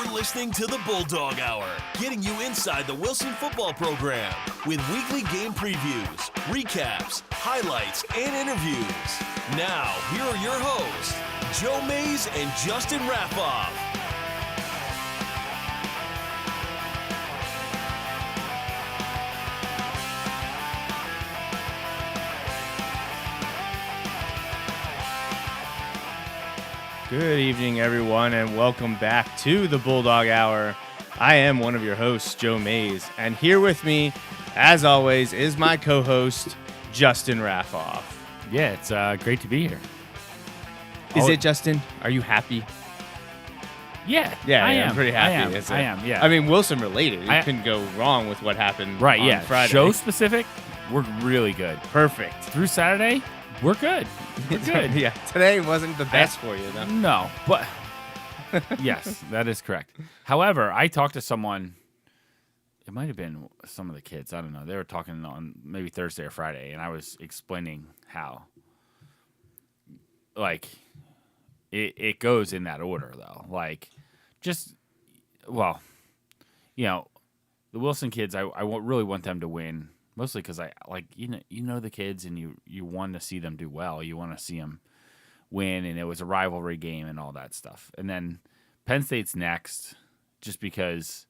You're listening to the Bulldog Hour, getting you inside the Wilson football program with weekly game previews, recaps, highlights, and interviews. Now, here are your hosts, Joe Mays and Justin Raffauf. Good evening, everyone, and welcome back to the Bulldog Hour. I am one of your hosts, Joe Mays, and here with me, as always, is my co-host, Justin Raffauf. Yeah, it's great to be here. Is it, Justin? Are you happy? Yeah, Yeah, I am. I'm pretty happy. I am, yeah. I mean, Wilson related. You couldn't go wrong with what happened on Friday. Show specific, we're really good. Perfect. Through Saturday, we're good. We're good. Yeah, today wasn't the best for you, though. No, but yes, that is correct. However, I talked to someone, it might have been some of the kids, I don't know. They were talking on maybe Thursday or Friday, and I was explaining how, like, it goes in that order, though. Like, just, well, you know, the Wilson kids, I really want them to win. Mostly because I like you know the kids and you want to see them do well. You want to see them win, and it was a rivalry game and all that stuff. And then Penn State's next, just because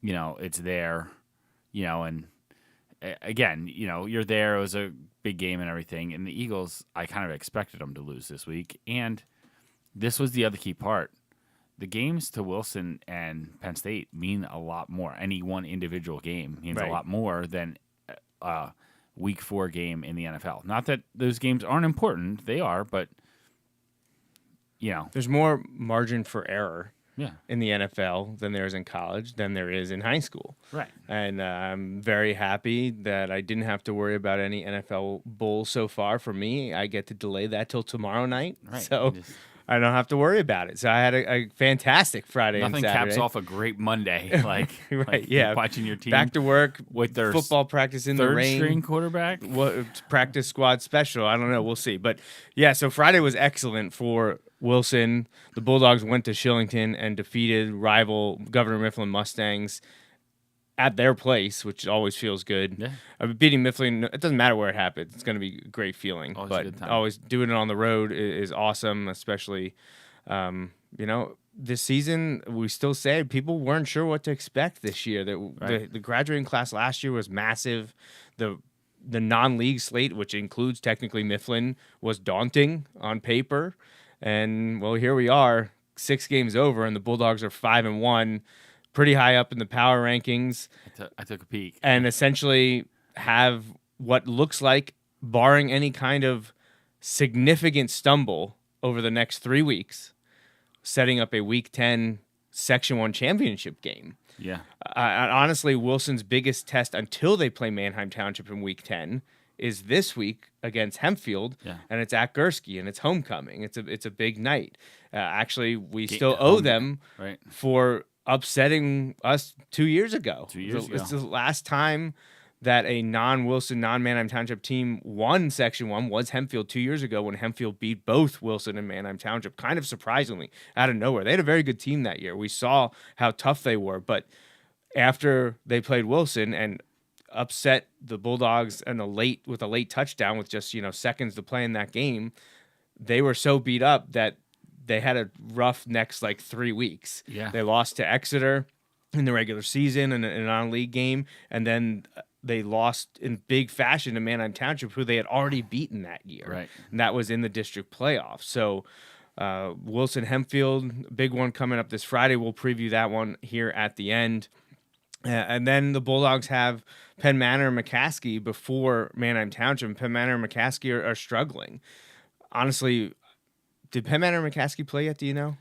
it's there, and again you're there. It was a big game and everything. And the Eagles, I kind of expected them to lose this week, and this was the other key part. The games to Wilson and Penn State mean a lot more. Any one individual game means a lot more than Week 4 game in the NFL. Not that those games aren't important; they are, but there's more margin for error in the NFL than there is in college than there is in high school. Right. And I'm very happy that I didn't have to worry about any NFL bowl so far. For me, I get to delay that till tomorrow night. Right. So I don't have to worry about it. So I had a fantastic Friday and Nothing Saturday. caps off a great Monday, like, watching your team back to work with their football practice in the rain. Third string quarterback. Practice squad special. I don't know. We'll see. But yeah, so Friday was excellent for Wilson. The Bulldogs went to Shillington and defeated rival Governor Mifflin Mustangs at their place, which always feels good. Yeah. Beating Mifflin, it doesn't matter where it happens. It's going to be a great feeling. Always but a good time. Always doing it on the road is awesome, especially, this season, we still say people weren't sure what to expect this year. The graduating class last year was massive. The non-league slate, which includes technically Mifflin, was daunting on paper. And, well, here we are, 6 games over, and the Bulldogs are 5-1. Pretty high up in the power rankings. I took a peek. And essentially have what looks like, barring any kind of significant stumble over the next 3 weeks, setting up a Week 10 Section 1 championship game. Yeah. Honestly, Wilson's biggest test until they play Manheim Township in Week 10 is this week against Hempfield, and it's at Gurski, and it's homecoming. It's a big night. Actually, we still owe them for upsetting us 2 years ago. 2 years ago. It's the last time that a non-Wilson, non-Manheim Township team won Section 1 was Hempfield 2 years ago when Hempfield beat both Wilson and Manheim Township, kind of surprisingly, out of nowhere. They had a very good team that year. We saw how tough they were, but after they played Wilson and upset the Bulldogs with a late touchdown with just seconds to play in that game, they were so beat up that they had a rough next 3 weeks. Yeah. They lost to Exeter in the regular season in a non-league game, and then they lost in big fashion to Manheim Township, who they had already beaten that year. Right. And that was in the district playoffs. So Wilson Hempfield, big one coming up this Friday. We'll preview that one here at the end. And then the Bulldogs have Penn Manor and McCaskey before Manheim Township. Penn Manor and McCaskey are struggling. Honestly, did Penn Manor and McCaskey play yet? Do you know?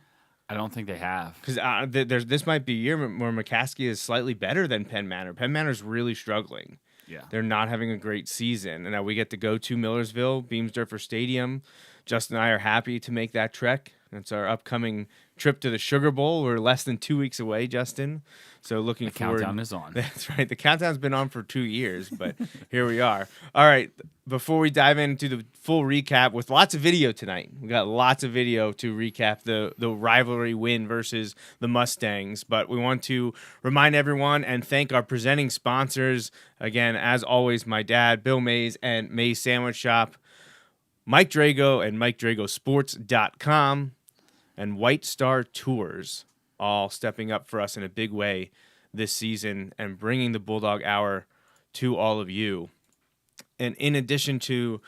I don't think they have. Because this might be a year where McCaskey is slightly better than Penn Manor. Penn Manor's really struggling. Yeah. They're not having a great season. And now we get to go to Millersville, Beamsdorfer Stadium. Justin and I are happy to make that trek. It's our upcoming trip to the Sugar Bowl. We're less than 2 weeks away, Justin. So looking forward. The countdown is on. That's right. The countdown's been on for 2 years, but here we are. All right. Before we dive into the full recap with lots of video tonight, we got lots of video to recap the rivalry win versus the Mustangs. But we want to remind everyone and thank our presenting sponsors. Again, as always, my dad, Bill Mays, and Mays Sandwich Shop, Mike Drago and MikeDragoSports.com, and White Star Tours, all stepping up for us in a big way this season and bringing the Bulldog Hour to all of you. And in addition to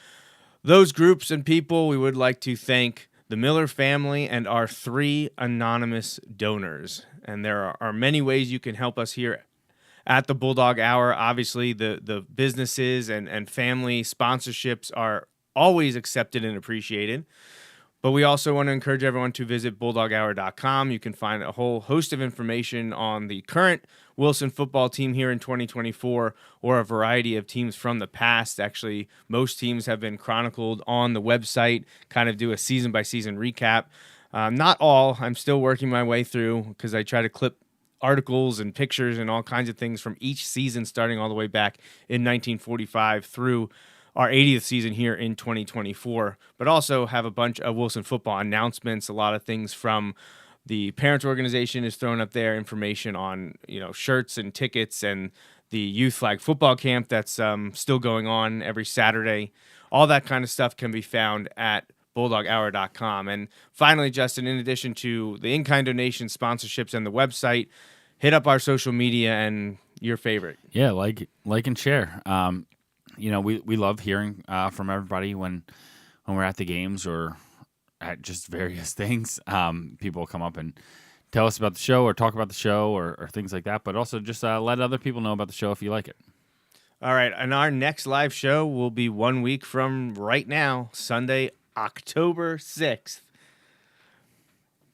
those groups and people, we would like to thank the Miller family and our 3 anonymous donors. And there are many ways you can help us here at the Bulldog Hour. Obviously, the businesses and family sponsorships are always accepted and appreciated. But we also want to encourage everyone to visit BulldogHour.com. You can find a whole host of information on the current Wilson football team here in 2024 or a variety of teams from the past. Actually, most teams have been chronicled on the website, kind of do a season-by-season recap. Not all. I'm still working my way through because I try to clip articles and pictures and all kinds of things from each season starting all the way back in 1945 through our 80th season here in 2024, but also have a bunch of Wilson football announcements. A lot of things from the parents organization is throwing up their information on, shirts and tickets, and the youth flag football camp that's still going on every Saturday. All that kind of stuff can be found at BulldogHour.com. And finally, Justin, in addition to the in-kind donation sponsorships and the website, hit up our social media and your favorite. Yeah, like and share. We love hearing from everybody when we're at the games or at just various things. People come up and tell us about the show or talk about the show or things like that, but also just let other people know about the show if you like it. All right, and our next live show will be 1 week from right now, Sunday, October 6th.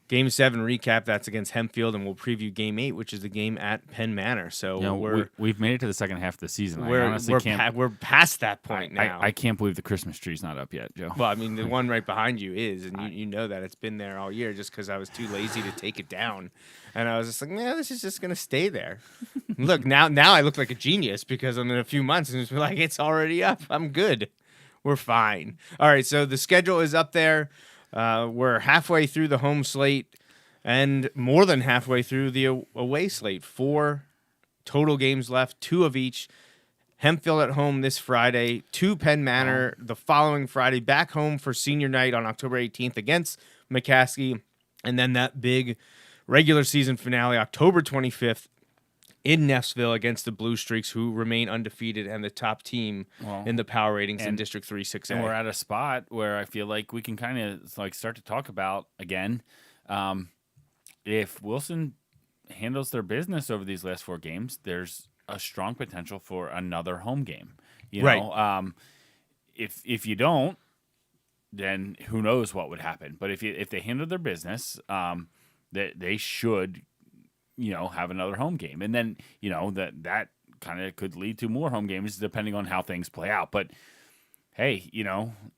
Game 7 recap, that's against Hempfield, and we'll preview Game 8, which is the game at Penn Manor. So we've made it to the second half of the season. We're past that point now. I can't believe the Christmas tree's not up yet, Joe. Well, I mean, the one right behind you is, and you know that it's been there all year just because I was too lazy to take it down. And I was just like, this is just going to stay there. Look, now I look like a genius because in a few months, and it's like, it's already up. I'm good. We're fine. All right, so the schedule is up there. We're halfway through the home slate and more than halfway through the away slate. 4 total games left, 2 of each. Hempfield at home this Friday, 2 Penn Manor the following Friday, back home for senior night on October 18th against McCaskey, and then that big regular season finale October 25th in Neffsville against the Blue Streaks, who remain undefeated and the top team in the power ratings in District 3 6A. And we're at a spot where I feel like we can kind of start to talk about, again, if Wilson handles their business over these last 4 games, there's a strong potential for another home game. You know, if you don't, then who knows what would happen. But if they handle their business, they should have another home game. And then, that kind of could lead to more home games depending on how things play out. But hey,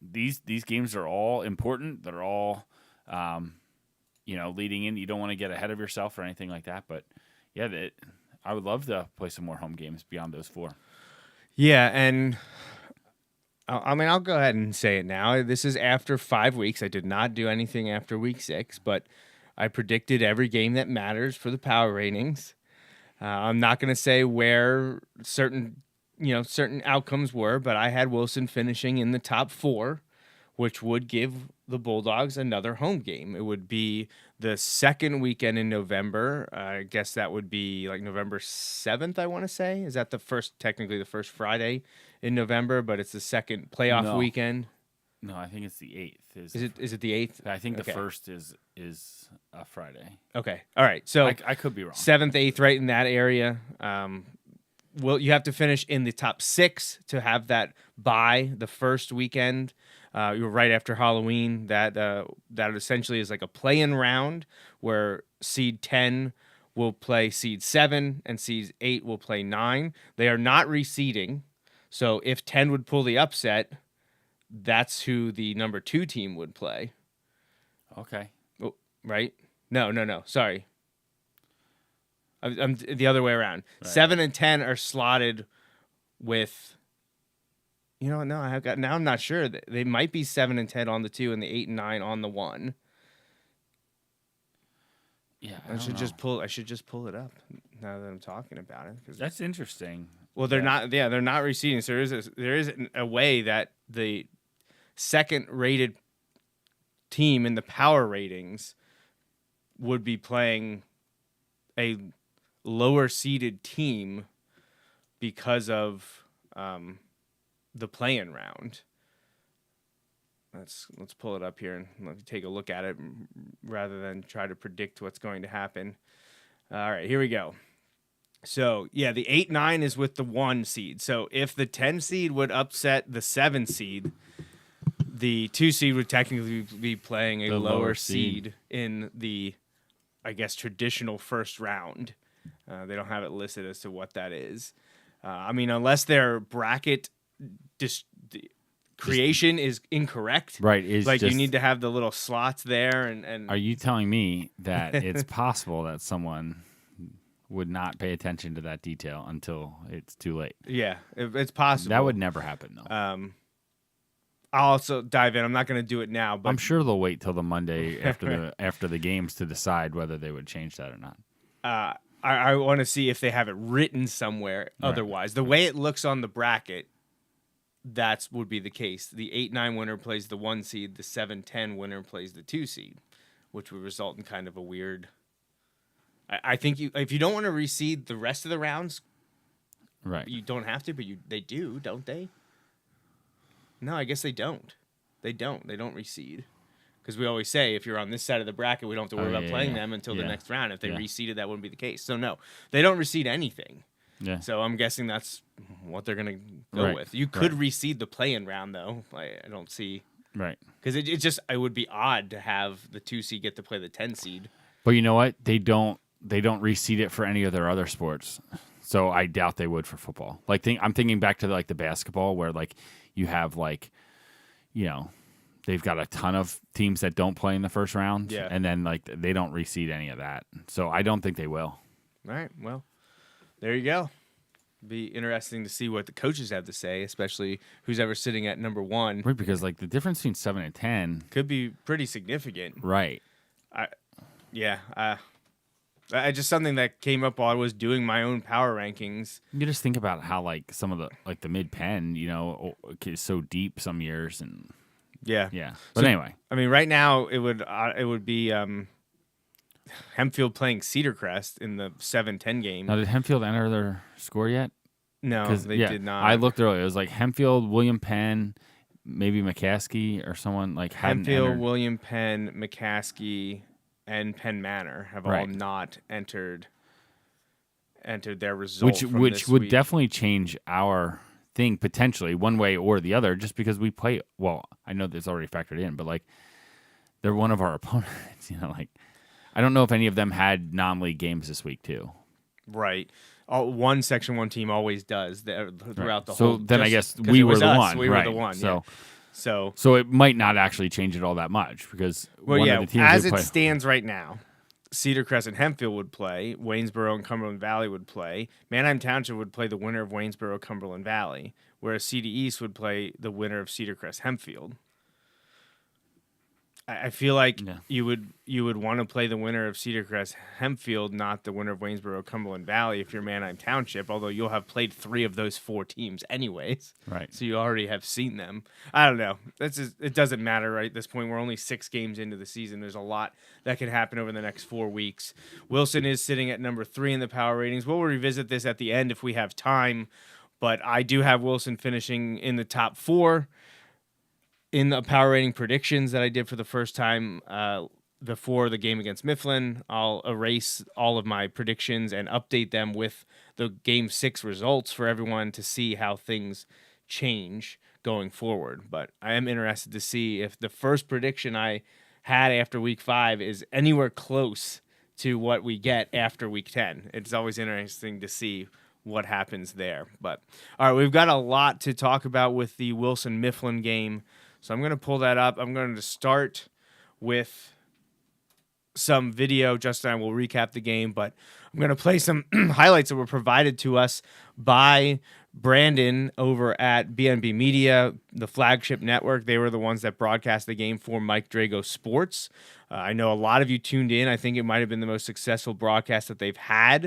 these games are all important. They're all, leading in. You don't want to get ahead of yourself or anything like that. But yeah, I would love to play some more home games beyond those 4. Yeah. And I'll go ahead and say it now. This is after 5 weeks. I did not do anything after week 6, but I predicted every game that matters for the power ratings. I'm not going to say where certain outcomes were, but I had Wilson finishing in the top 4, which would give the Bulldogs another home game. It would be the second weekend in November. I guess that would be like November 7th, I want to say. Is that technically the first Friday in November, but it's the second playoff weekend? No, I think it's the 8th. Is it the 8th? I think the first is a Friday. Okay. All right. So I could be wrong. 7th, 8th, right in that area. You have to finish in the top 6 to have that bye the first weekend. You're right after Halloween. That essentially is like a play-in round where seed 10 will play seed 7 and seed 8 will play 9. They are not reseeding. So if 10 would pull the upset, that's who the number 2 team would play. Okay. Right? No. Sorry. I'm the other way around. Right. 7 and 10 are slotted with. You know what? No, now I'm not sure. They might be 7 and 10 on the 2 and the 8 and 9 on the 1. Yeah, I should just pull it up now that I'm talking about it. That's interesting. Well, they're not. Yeah, they're not receding. So there is a way that the second-rated team in the power ratings would be playing a lower-seeded team because of the play-in round. Let's pull it up here and let me take a look at it rather than try to predict what's going to happen. All right, here we go. So, yeah, the 8-9 is with the 1 seed. So, if the 10 seed would upset the 7 seed, the 2 seed would technically be playing a lower seed in the, I guess, traditional first round. They don't have it listed as to what that is. I mean, unless their bracket creation is incorrect. Right. You need to have the little slots there. And Are you telling me that it's possible that someone would not pay attention to that detail until it's too late? Yeah, it's possible. That would never happen, though. I'll also dive in. I'm not going to do it now, but I'm sure they'll wait till the Monday after the games to decide whether they would change that or not. I want to see if they have it written somewhere. Right. Otherwise, the way it looks on the bracket, that would be the case. The 8-9 winner plays the 1 seed. The 7-10 winner plays the 2 seed, which would result in kind of a weird. I think if you don't want to reseed the rest of the rounds, right? You don't have to, but they do, don't they? No, I guess they don't. They don't reseed. Because we always say if you're on this side of the bracket, we don't have to worry about playing them until the next round. If they reseeded, that wouldn't be the case. So, no, they don't reseed anything. Yeah. So I'm guessing that's what they're going to go with. You could reseed the play-in round, though. I don't see. Right. Because it would be odd to have the 2 seed get to play the 10 seed. But you know what? They don't reseed it for any of their other sports. So I doubt they would for football. I'm thinking back to the basketball where you have they've got a ton of teams that don't play in the first round. Yeah. And then they don't reseed any of that. So I don't think they will. All right. Well, there you go. Be interesting to see what the coaches have to say, especially who's ever sitting at number 1. Right, because the difference between 7 and 10 could be pretty significant. Right. I just something that came up while I was doing my own power rankings. You just think about how some of the mid-pen, is so deep some years and yeah. But anyway, I mean, right now it would be Hempfield playing Cedar Crest in the 7-10 game. Now, did Hempfield enter their score yet? No, they did not. I looked earlier. It was Hempfield, William Penn, maybe McCaskey or someone Hempfield, entered. William Penn, McCaskey, and Penn Manor have all not entered their results, which would definitely change our thing potentially one way or the other, just because we play. Well, I know that's already factored in, but they're one of our opponents. I don't know if any of them had non-league games this week too. Right. One Section 1 team always does throughout the whole. So then I guess we were the one. We were the one. So it might not actually change it all that much because one of the teams as it stands right now, Cedar Crest and Hempfield would play. Waynesboro and Cumberland Valley would play. Manheim Township would play the winner of Waynesboro, Cumberland Valley, whereas CD East would play the winner of Cedar Crest, Hempfield. I feel like you would want to play the winner of Cedar Crest, Hempfield, not the winner of Waynesboro, Cumberland Valley if you're Manheim Township, although you'll have played 3 of those 4 teams anyways. Right. So you already have seen them. I don't know. It doesn't matter right at this point. We're only 6 games into the season. There's a lot that can happen over the next 4 weeks. Wilson is sitting at number 3 in the power ratings. We'll revisit this at the end if we have time, but I do have Wilson finishing in the top 4. In the power rating predictions that I did for the first time before the game against Mifflin, I'll erase all of my predictions and update them with the Game 6 results for everyone to see how things change going forward. But I am interested to see if the first prediction I had after Week 5 is anywhere close to what we get after Week 10. It's always interesting to see what happens there. But, all right, we've got a lot to talk about with the Wilson-Mifflin game. So I'm going to pull that up. I'm going to start with some video. Justin and I will recap the game, but I'm going to play some highlights that were provided to us by Brandon over at BNB Media, the flagship network. They were the ones that broadcast the game for Mike Drago Sports. I know a lot of you tuned in. I think it might have been the most successful broadcast that they've had.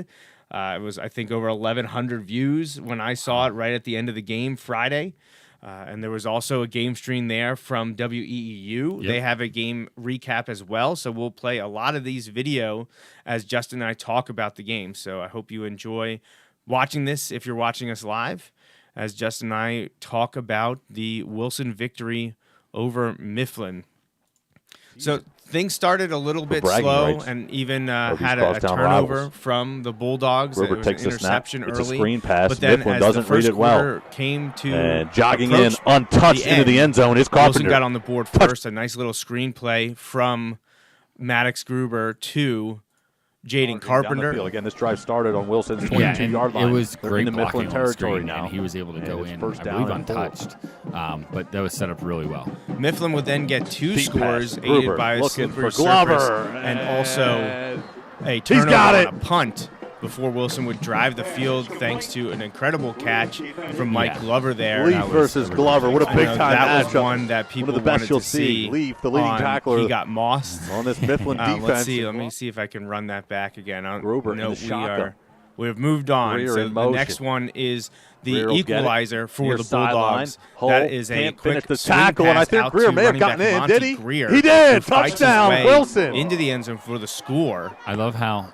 It was, I think, over 1,100 views when I saw it right at the end of the game Friday. And there was also a game stream there from WEEU. Yep. They have a game recap as well. So we'll play a lot of these video as Justin and I talk about the game. So I hope you enjoy watching this if you're watching us live, as Justin and I talk about the Wilson victory over Mifflin. So things started a little bit slow rights. And even had a turnover from the Bulldogs. Gruber it was takes an the snap. interception It's early. a screen pass. But then Mifflin as doesn't the first read it well. quarter came to And jogging in approach untouched into the end zone is Wilson Carpenter. got on the board first. A nice little screenplay from Maddox Gruber to Jaden Carpenter. Again, this drive started on Wilson's 22-yard line. It was They're great in the Mifflin blocking territory on the screen, now. and he was able to go in, first I down believe, and 4. untouched. But that was set up really well. Mifflin would then get 2 Deep scores, pass. aided Gruber by a looking slippery for Glover. surface, and also a He's turnover got on it. a punt before Wilson would drive the field thanks to an incredible catch from Mike Glover there. Leaf versus Glover. What a I know big-time that matchup. was one that people One of the best wanted you'll to see. Leaf, the leading tackler. He got mossed on this Mifflin defense. Let's see. Let me see if I can run that back again. Gruber in the shotgun. We have moved on. Rear So in the motion. next one is the Greer will get it. equalizer for Near the sideline. Bulldogs. Hole That is a can't quick finish the swing tackle, and I pass think out Greer to may have running gotten back in, Monty did he? Greer, He did. who fights his Touchdown, way Wilson. into the end zone for the score. I love how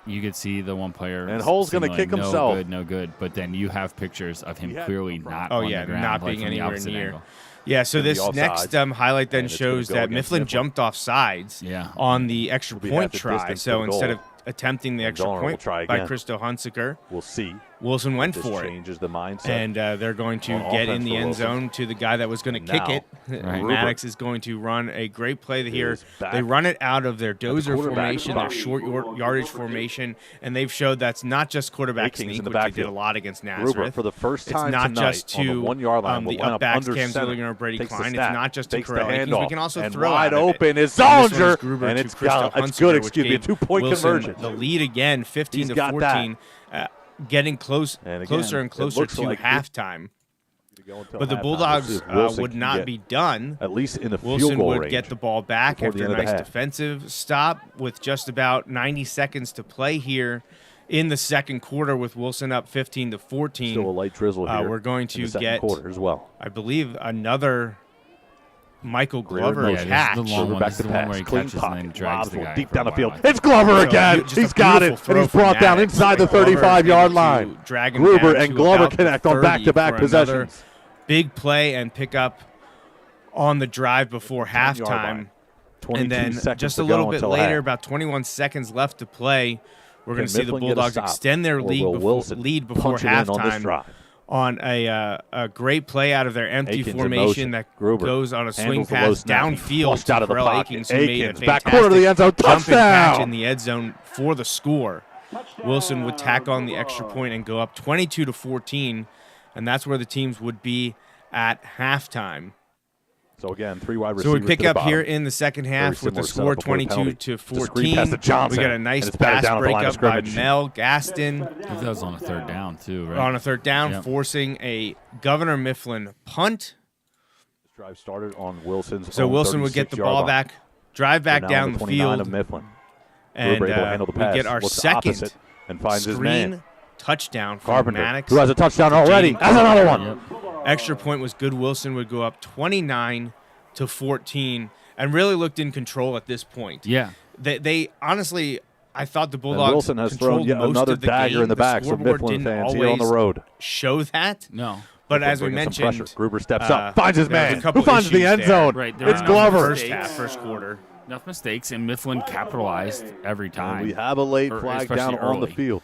you could see the one player And Hull's going to signaling, kick himself. No good. But then you have pictures of him clearly not Oh on yeah, the ground, not like being from the anywhere opposite near. angle. Yeah, so Gonna be this offsides, next highlight then and it's gonna shows go that against Mifflin Mifflin. jumped off sides on the extra We point have the try. distance So to the instead goal. of attempting the extra Donner will point try by again. Christo Hunsaker, We'll see. Wilson went This for it. changes the mindset. And they're going to on get offense in the for end Wilson. zone to the guy that was going to kick Now, it. Gruber Maddox is going to run a great play here. is back They run it out of their dozer quarterback formation, their spot. short yardage formation, and they've showed that's not just quarterback Vikings sneak, in the which they did backfield. a lot against Gruber, Nazareth. for the first It's time not tonight, just on the to 1-yard line, will the line up up-backs under Cam center. Zillinger or Brady Takes the Klein. It's snap, not just to takes the Corral Akins. We handoff, can also and throw wide out of open it. is And this one Zollinger, Gruber and to it's Christo got, it's Hunsaker, good. which Excuse me, a gave 2-point Wilson conversion. the lead again, 15 He's to got 14, getting And again, closer and it closer looks to like halftime. But the halftime. Bulldogs Wilson would can not get be done. at least in the field Wilson goal would range get the ball back before after the a end of the nice half. defensive stop with just about 90 seconds to play here in the second quarter with Wilson up 15 to 14. Still a light drizzle here. We're going in to the second get, quarter as well. I believe, another Michael Greer Glover motion. catch. This is the long Gruber one. back This to is the one pass. where he Clean catches pocket. and then drags Lobs the one guy deep for a down the wide field. line. It's Glover again. Just a He's got it, beautiful and he's throw brought from down Maddox. inside the Glover is 35-yard able line. to drag him Gruber down and to Glover about the connect on 30 back-to-back for another possessions. Big play and pick up on the drive before 10-yard halftime. line. 22 And then seconds just to a go little bit until later, half. about 21 seconds left to play, we're going Can to see the Mifflin get a Bulldogs stop, extend their or will Wilson lead before punch it in on this halftime drive? on a great play out of their empty Akins in formation motion. that Gruber goes on a swing handles the low pass snap. He downfield flushed to out of the Corral pocket. Akins, who made a Akins, back fantastic corner of the end zone, jump and catch touchdown! in the end zone for the score. Wilson would tack on the extra point and go up 22 to 14, and that's where the teams would be at halftime. So again, 3 wide receivers. So we pick to the up bottom. here in the second half with the similar score setup before the 22 penalty. to It's a screen 14. pass to Johnson, We got a nice and it's batted pass down at the line of breakup by scrimmage. Mel Gaston I think that was on a third down, too, right? on a third down, Yep. forcing a Governor Mifflin punt. This drive started on Wilson's So own Wilson would get the 36-yard ball line. back, drive back They're now on down the the 29 field, of Mifflin. and Gruber able to handle the we pass. get our Looks second opposite and finds his man. screen touchdown from Carpenter, Maddox. who has a touchdown already. Jaden Has another Carpenter. one. Extra point was good. Wilson would go up 29 to 14 and really looked in control at this point. Yeah. They honestly, I thought the And Bulldogs Wilson has thrown controlled yet most another of the dagger game. in the back. So scoreboard Mifflin didn't fans here on the always road. show that. No. But as we Bringing some mentioned, pressure. Gruber steps up, finds his there was a man. couple Who finds the issues end there. zone? Right, there It's were Glover. First half, first quarter. Enough mistakes, and Mifflin capitalized every time. And we have a late or flag especially down on the early. field.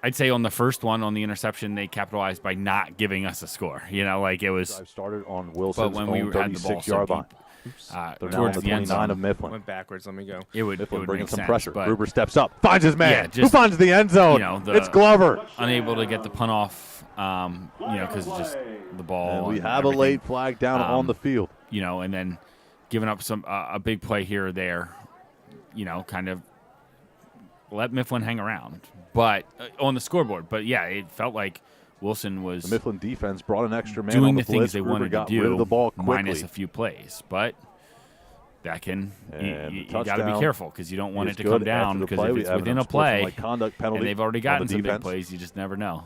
I'd say on the first one, on the interception, they capitalized by not giving us a score. You know, like it was. Drive started on Wilson's But when we own had the ball so 36-yard deep, line. They're now on towards the the end 29 zone, of Mifflin. Went backwards. Let me go. it would Mifflin bringing make some sense, pressure. but Gruber steps up, finds his man. Yeah, Who just, finds the end zone? you know, It's Glover. unable to get the punt off, because just the ball. And we and have a everything. late flag down on the field. You know, and then giving up some a big play here or there. kind of let Mifflin hang around, but on the scoreboard. But yeah, it felt like Wilson was The Mifflin defense brought an extra man doing on the things blitz. they Gruber wanted to got rid of do, the ball quickly. minus a few plays. But that can you got to be touchdown careful because you don't want is it to good. come down After the because play, if we it's have within an a play unsportsmanlike conduct penalty and they've already on gotten the some big defense. plays, you just never know.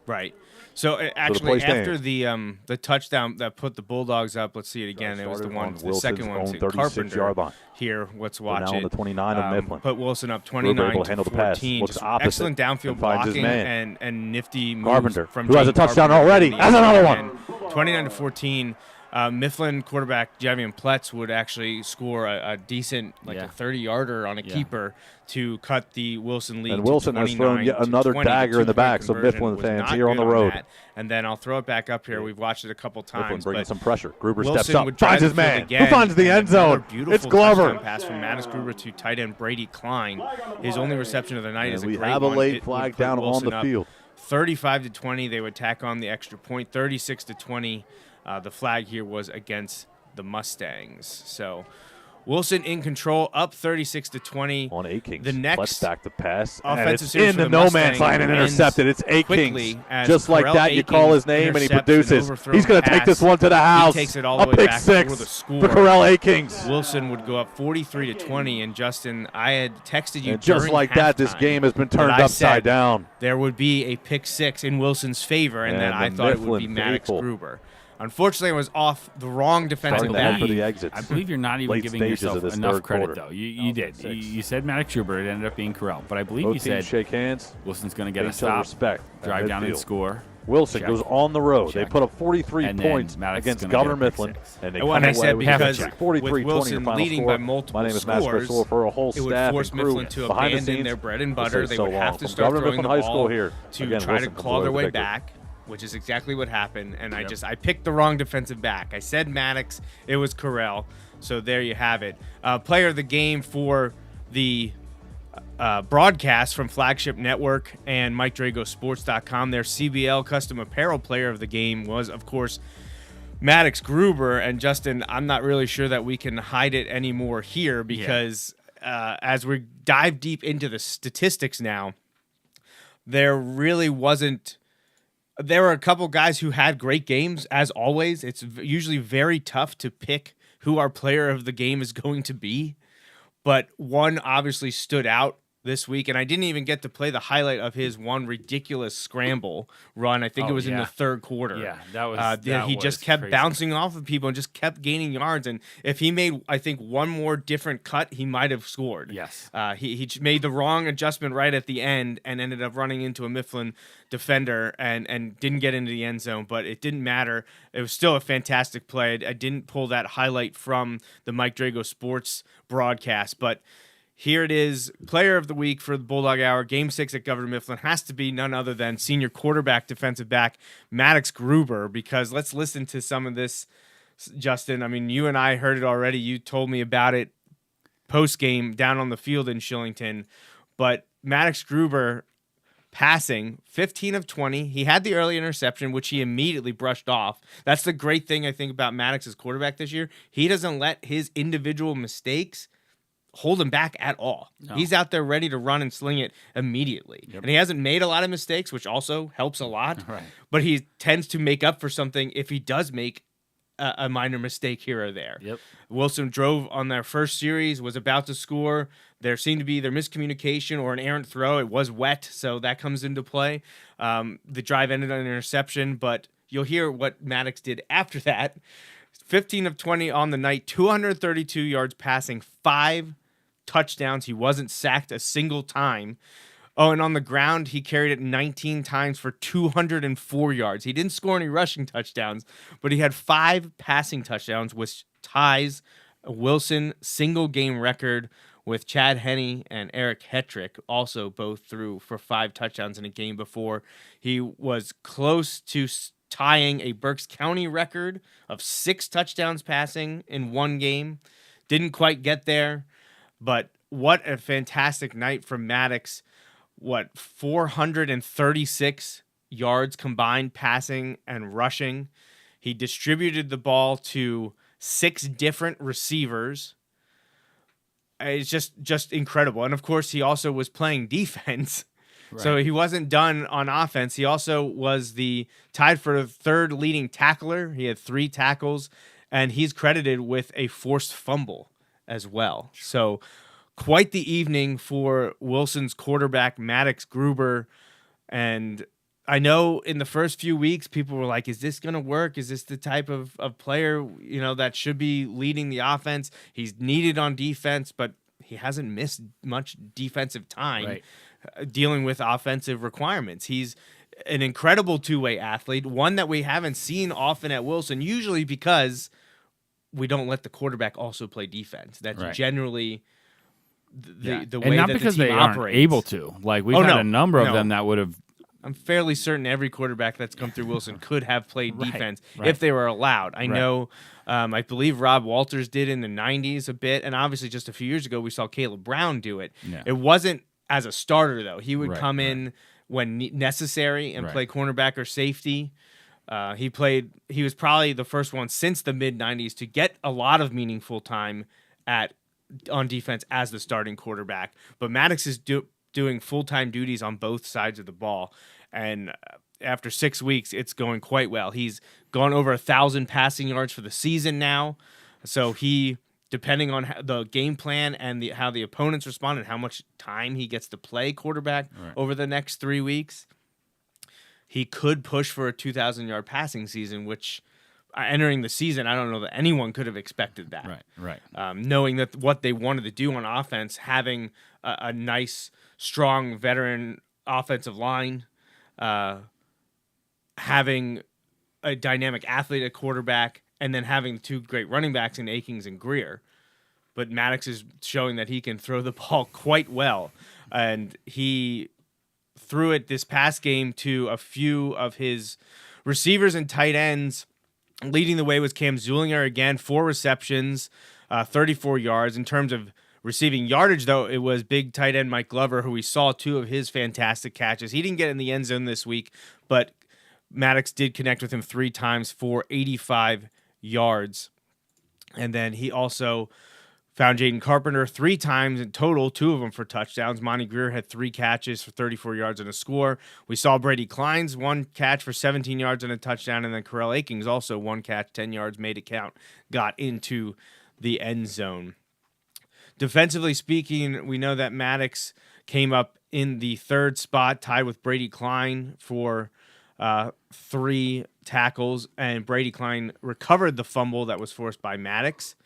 Right. So actually, play after stands. the touchdown that put the Bulldogs up, let's see it again. It was the Wilson's second one own to 36-yard Carpenter. line. Here, let's We're watch now it. on the 29 of Mifflin. Put Wilson up Gruber 29 able to to handle the pass. 14. Looks Just opposite excellent downfield and finds his blocking man. and nifty moves Carpenter, from who has a Jane touchdown Carpenter already. on the That's another end. one. 29 to 14. Mifflin quarterback Javian Pletz would actually score a decent, a 30-yarder on a keeper to cut the Wilson lead. And Wilson to has thrown yet another 20. dagger in the back, so Conversion Mifflin was fans not here on good the road. that. And then I'll throw it back up here. We've watched it a couple Mifflin times. bringing but some pressure. Gruber Wilson steps up, would drive finds his the field man. again, Who finds the and end another zone? beautiful It's Glover. touchdown pass from Maddox Gruber to tight end Brady Klein. His only reception of the night is a we great have a one. late It flag would put down on Wilson the up field. 35 to 20. They would tack on the extra point. 36 to 20. The flag here was against the Mustangs. So Wilson in control, up 36 to 20. On Akings. The next Let's back the pass. And offensive it's series in for the the no man's Mustangs line and ends intercepted. It's quickly Akings. as Just like Corell that, you call his Akings name and he intercepts an produces. overthrown He's going to take pass. this one to the house. He takes it all the a way pick back six for the score. for Corell Akings. Wilson would go up 43 to 20. And Justin, I had texted you And just during like that, this halftime game has been that turned I upside said down. there would be a pick six in Wilson's favor, and then And I the thought it would be Mifflin Maddox faithful. Gruber. Unfortunately, I was off the wrong defensive Starting to back. head for the exits. I believe you're not even Late giving stages yourself of this enough third credit, quarter. though. You did. You said Maddox Schubert. It ended up being Corral. But I believe Both you teams said shake hands. Wilson's going to get They a show stop, respect at drive down and midfield. score. Wilson Check. goes on the road. Check. They put up 43 And then points Maddox is against gonna Governor get a pick Mifflin. six. And they And come when I away said with because a 43-20 with Wilson final leading score. by multiple My name is Matt scores, Spritzel for a whole it would staff force and crew Mifflin to behind the abandon scenes. their bread and We'll butter. say They so would long. have to From start Governor throwing the Mifflin High School ball here. to Again, try Wilson to comes claw away their with way the victory. back, which is exactly what happened. And I picked the wrong defensive back. I said Maddox. It was Corral. So there you have it. Player of the game for the broadcast from Flagship Network and MikeDragosports.com. Their CBL custom apparel player of the game was, of course, Maddox Gruber. And Justin, I'm not really sure that we can hide it anymore here because as we dive deep into the statistics now, there really wasn't. There were a couple guys who had great games, as always. It's usually very tough to pick who our player of the game is going to be. But one obviously stood out this week, and I didn't even get to play the highlight of his one ridiculous scramble run. I think it was in the third quarter. Yeah, that was he just kept crazy. bouncing off of people and just kept gaining yards. And if he made, I think, one more different cut, he might have scored. Yes. He made the wrong adjustment right at the end and ended up running into a Mifflin defender and didn't get into the end zone, but it didn't matter. It was still a fantastic play. I didn't pull that highlight from the Mike Drago Sports broadcast, but here it is. Player of the week for the Bulldog Hour. Game 6 at Governor Mifflin has to be none other than senior quarterback, defensive back, Maddox Gruber, because let's listen to some of this, Justin. I mean, you and I heard it already. You told me about it post-game down on the field in Shillington, but Maddox Gruber passing 15 of 20. He had the early interception, which he immediately brushed off. That's the great thing, I think, about Maddox as quarterback this year. He doesn't let his individual mistakes hold him back at all. No. He's out there ready to run and sling it immediately. Yep. And he hasn't made a lot of mistakes, which also helps a lot. Right. But he tends to make up for something if he does make a minor mistake here or there. Yep. Wilson drove on their first series, was about to score. There seemed to be either miscommunication or an errant throw. It was wet, so that comes into play. The drive ended on an interception, but you'll hear what Maddox did after that. 15 of 20 on the night, 232 yards passing, 5 touchdowns. He wasn't sacked a single time. Oh, and on the ground, he carried it 19 times for 204 yards. He didn't score any rushing touchdowns, but he had 5 passing touchdowns, which ties a Wilson single-game record with Chad Henne and Eric Hetrick, also both threw for 5 touchdowns in a game before. He was close to tying a Berks County record of 6 touchdowns passing in one game. Didn't quite get there, but what a fantastic night from Maddox. 436 yards combined passing and rushing. He distributed the ball to 6 different receivers. it's just incredible. And of course, he also was playing defense. Right. So he wasn't done on offense. He also was tied for the third leading tackler. He had 3 tackles, and he's credited with a forced fumble as well. So quite the evening for Wilson's quarterback, Maddox Gruber. And I know in the first few weeks, people were like, is this going to work? Is this the type of player, that should be leading the offense? He's needed on defense, but he hasn't missed much defensive time. Right. Dealing with offensive requirements. He's an incredible two-way athlete, one that we haven't seen often at Wilson, usually because we don't let the quarterback also play defense. That's Right. generally the and way not that because the team they aren't operates. able to. Like we've had a number of them that would have. I'm fairly certain every quarterback that's come through Wilson could have played Right, defense right. if they were allowed. I Right. know, I believe Rob Walters did in the 90s a bit, and obviously just a few years ago we saw Caleb Brown do it. Yeah. It wasn't as a starter, though. He would Right, come in when necessary and Right. play cornerback or safety. He was probably the first one since the mid-90s to get a lot of meaningful time on defense as the starting quarterback. But Maddox is doing full-time duties on both sides of the ball. And after 6 weeks, it's going quite well. He's gone over 1,000 passing yards for the season now. So depending on the game plan and how the opponents respond and how much time he gets to play quarterback over the next 3 weeks, he could push for a 2,000-yard passing season, which entering the season, I don't know that anyone could have expected that. Right. Knowing that what they wanted to do on offense, having a nice, strong veteran offensive line, having a dynamic athlete at quarterback, and then having 2 great running backs in Akings and Greer. But Maddox is showing that he can throw the ball quite well. And he threw it this past game to a few of his receivers and tight ends. Leading the way was Cam Zulinger again, 4 receptions, 34 yards. In terms of receiving yardage, though, it was big tight end Mike Glover, who we saw 2 of his fantastic catches. He didn't get in the end zone this week, but Maddox did connect with him 3 times for 85 yards. And then he also found Jaden Carpenter 3 times in total, 2 of them for touchdowns. Monty Greer had 3 catches for 34 yards and a score. We saw Brady Klein's 1 catch for 17 yards and a touchdown, and then Carell Akings also 1 catch, 10 yards, made it count, got into the end zone. Defensively speaking, we know that Maddox came up in the 3rd spot, tied with Brady Klein for 3 tackles, and Brady Klein recovered the fumble that was forced by Maddox.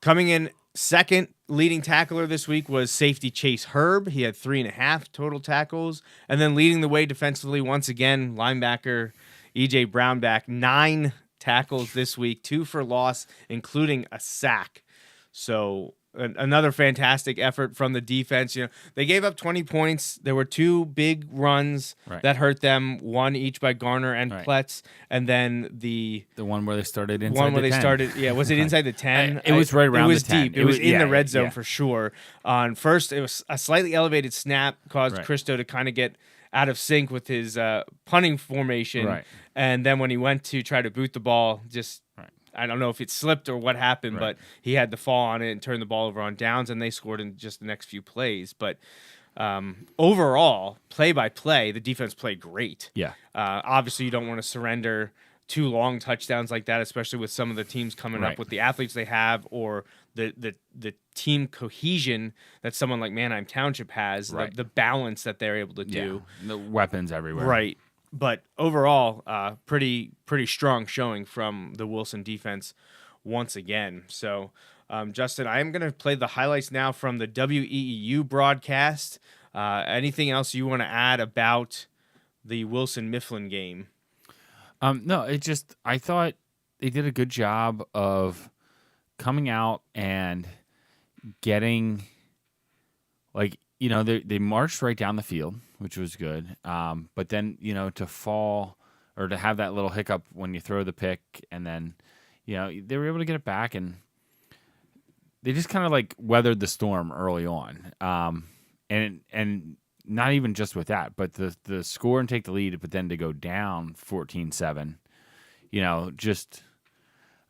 Coming in second leading tackler this week was safety Chase Herb. He had 3.5 total tackles. And then leading the way defensively, once again, linebacker E.J. Brownback, 9 tackles this week, 2 for loss, including a sack. So another fantastic effort from the defense. They gave up 20 points. There were 2 big runs that hurt them, one each by Garner and Pletz, and then the one where they started inside one where the they 10. started. Yeah, was it inside the 10? It was right around It was the 10. deep. It was in the red zone yeah. for sure. On first, it was a slightly elevated snap caused Right. Christo to kind of get out of sync with his punting formation, Right. and then when he went to try to boot the ball, just. I don't know if it slipped or what happened, but he had to fall on it and turn the ball over on downs, and they scored in just the next few plays. But overall, play by play, the defense played great. Yeah. Obviously, you don't want to surrender 2 long touchdowns like that, especially with some of the teams coming up with the athletes they have or the team cohesion that someone like Manheim Township has, the balance that they're able to do. Yeah. The weapons everywhere. Right. But overall, pretty strong showing from the Wilson defense once again. So, Justin, I am going to play the highlights now from the WEEU broadcast. Anything else you want to add about the Wilson Mifflin game? No, I thought they did a good job of coming out and getting, they marched right down the field, which was good. But then, to fall or to have that little hiccup when you throw the pick, and then, they were able to get it back, and they just kind of weathered the storm early on. And not even just with that, but the score and take the lead, but then to go down 14-7,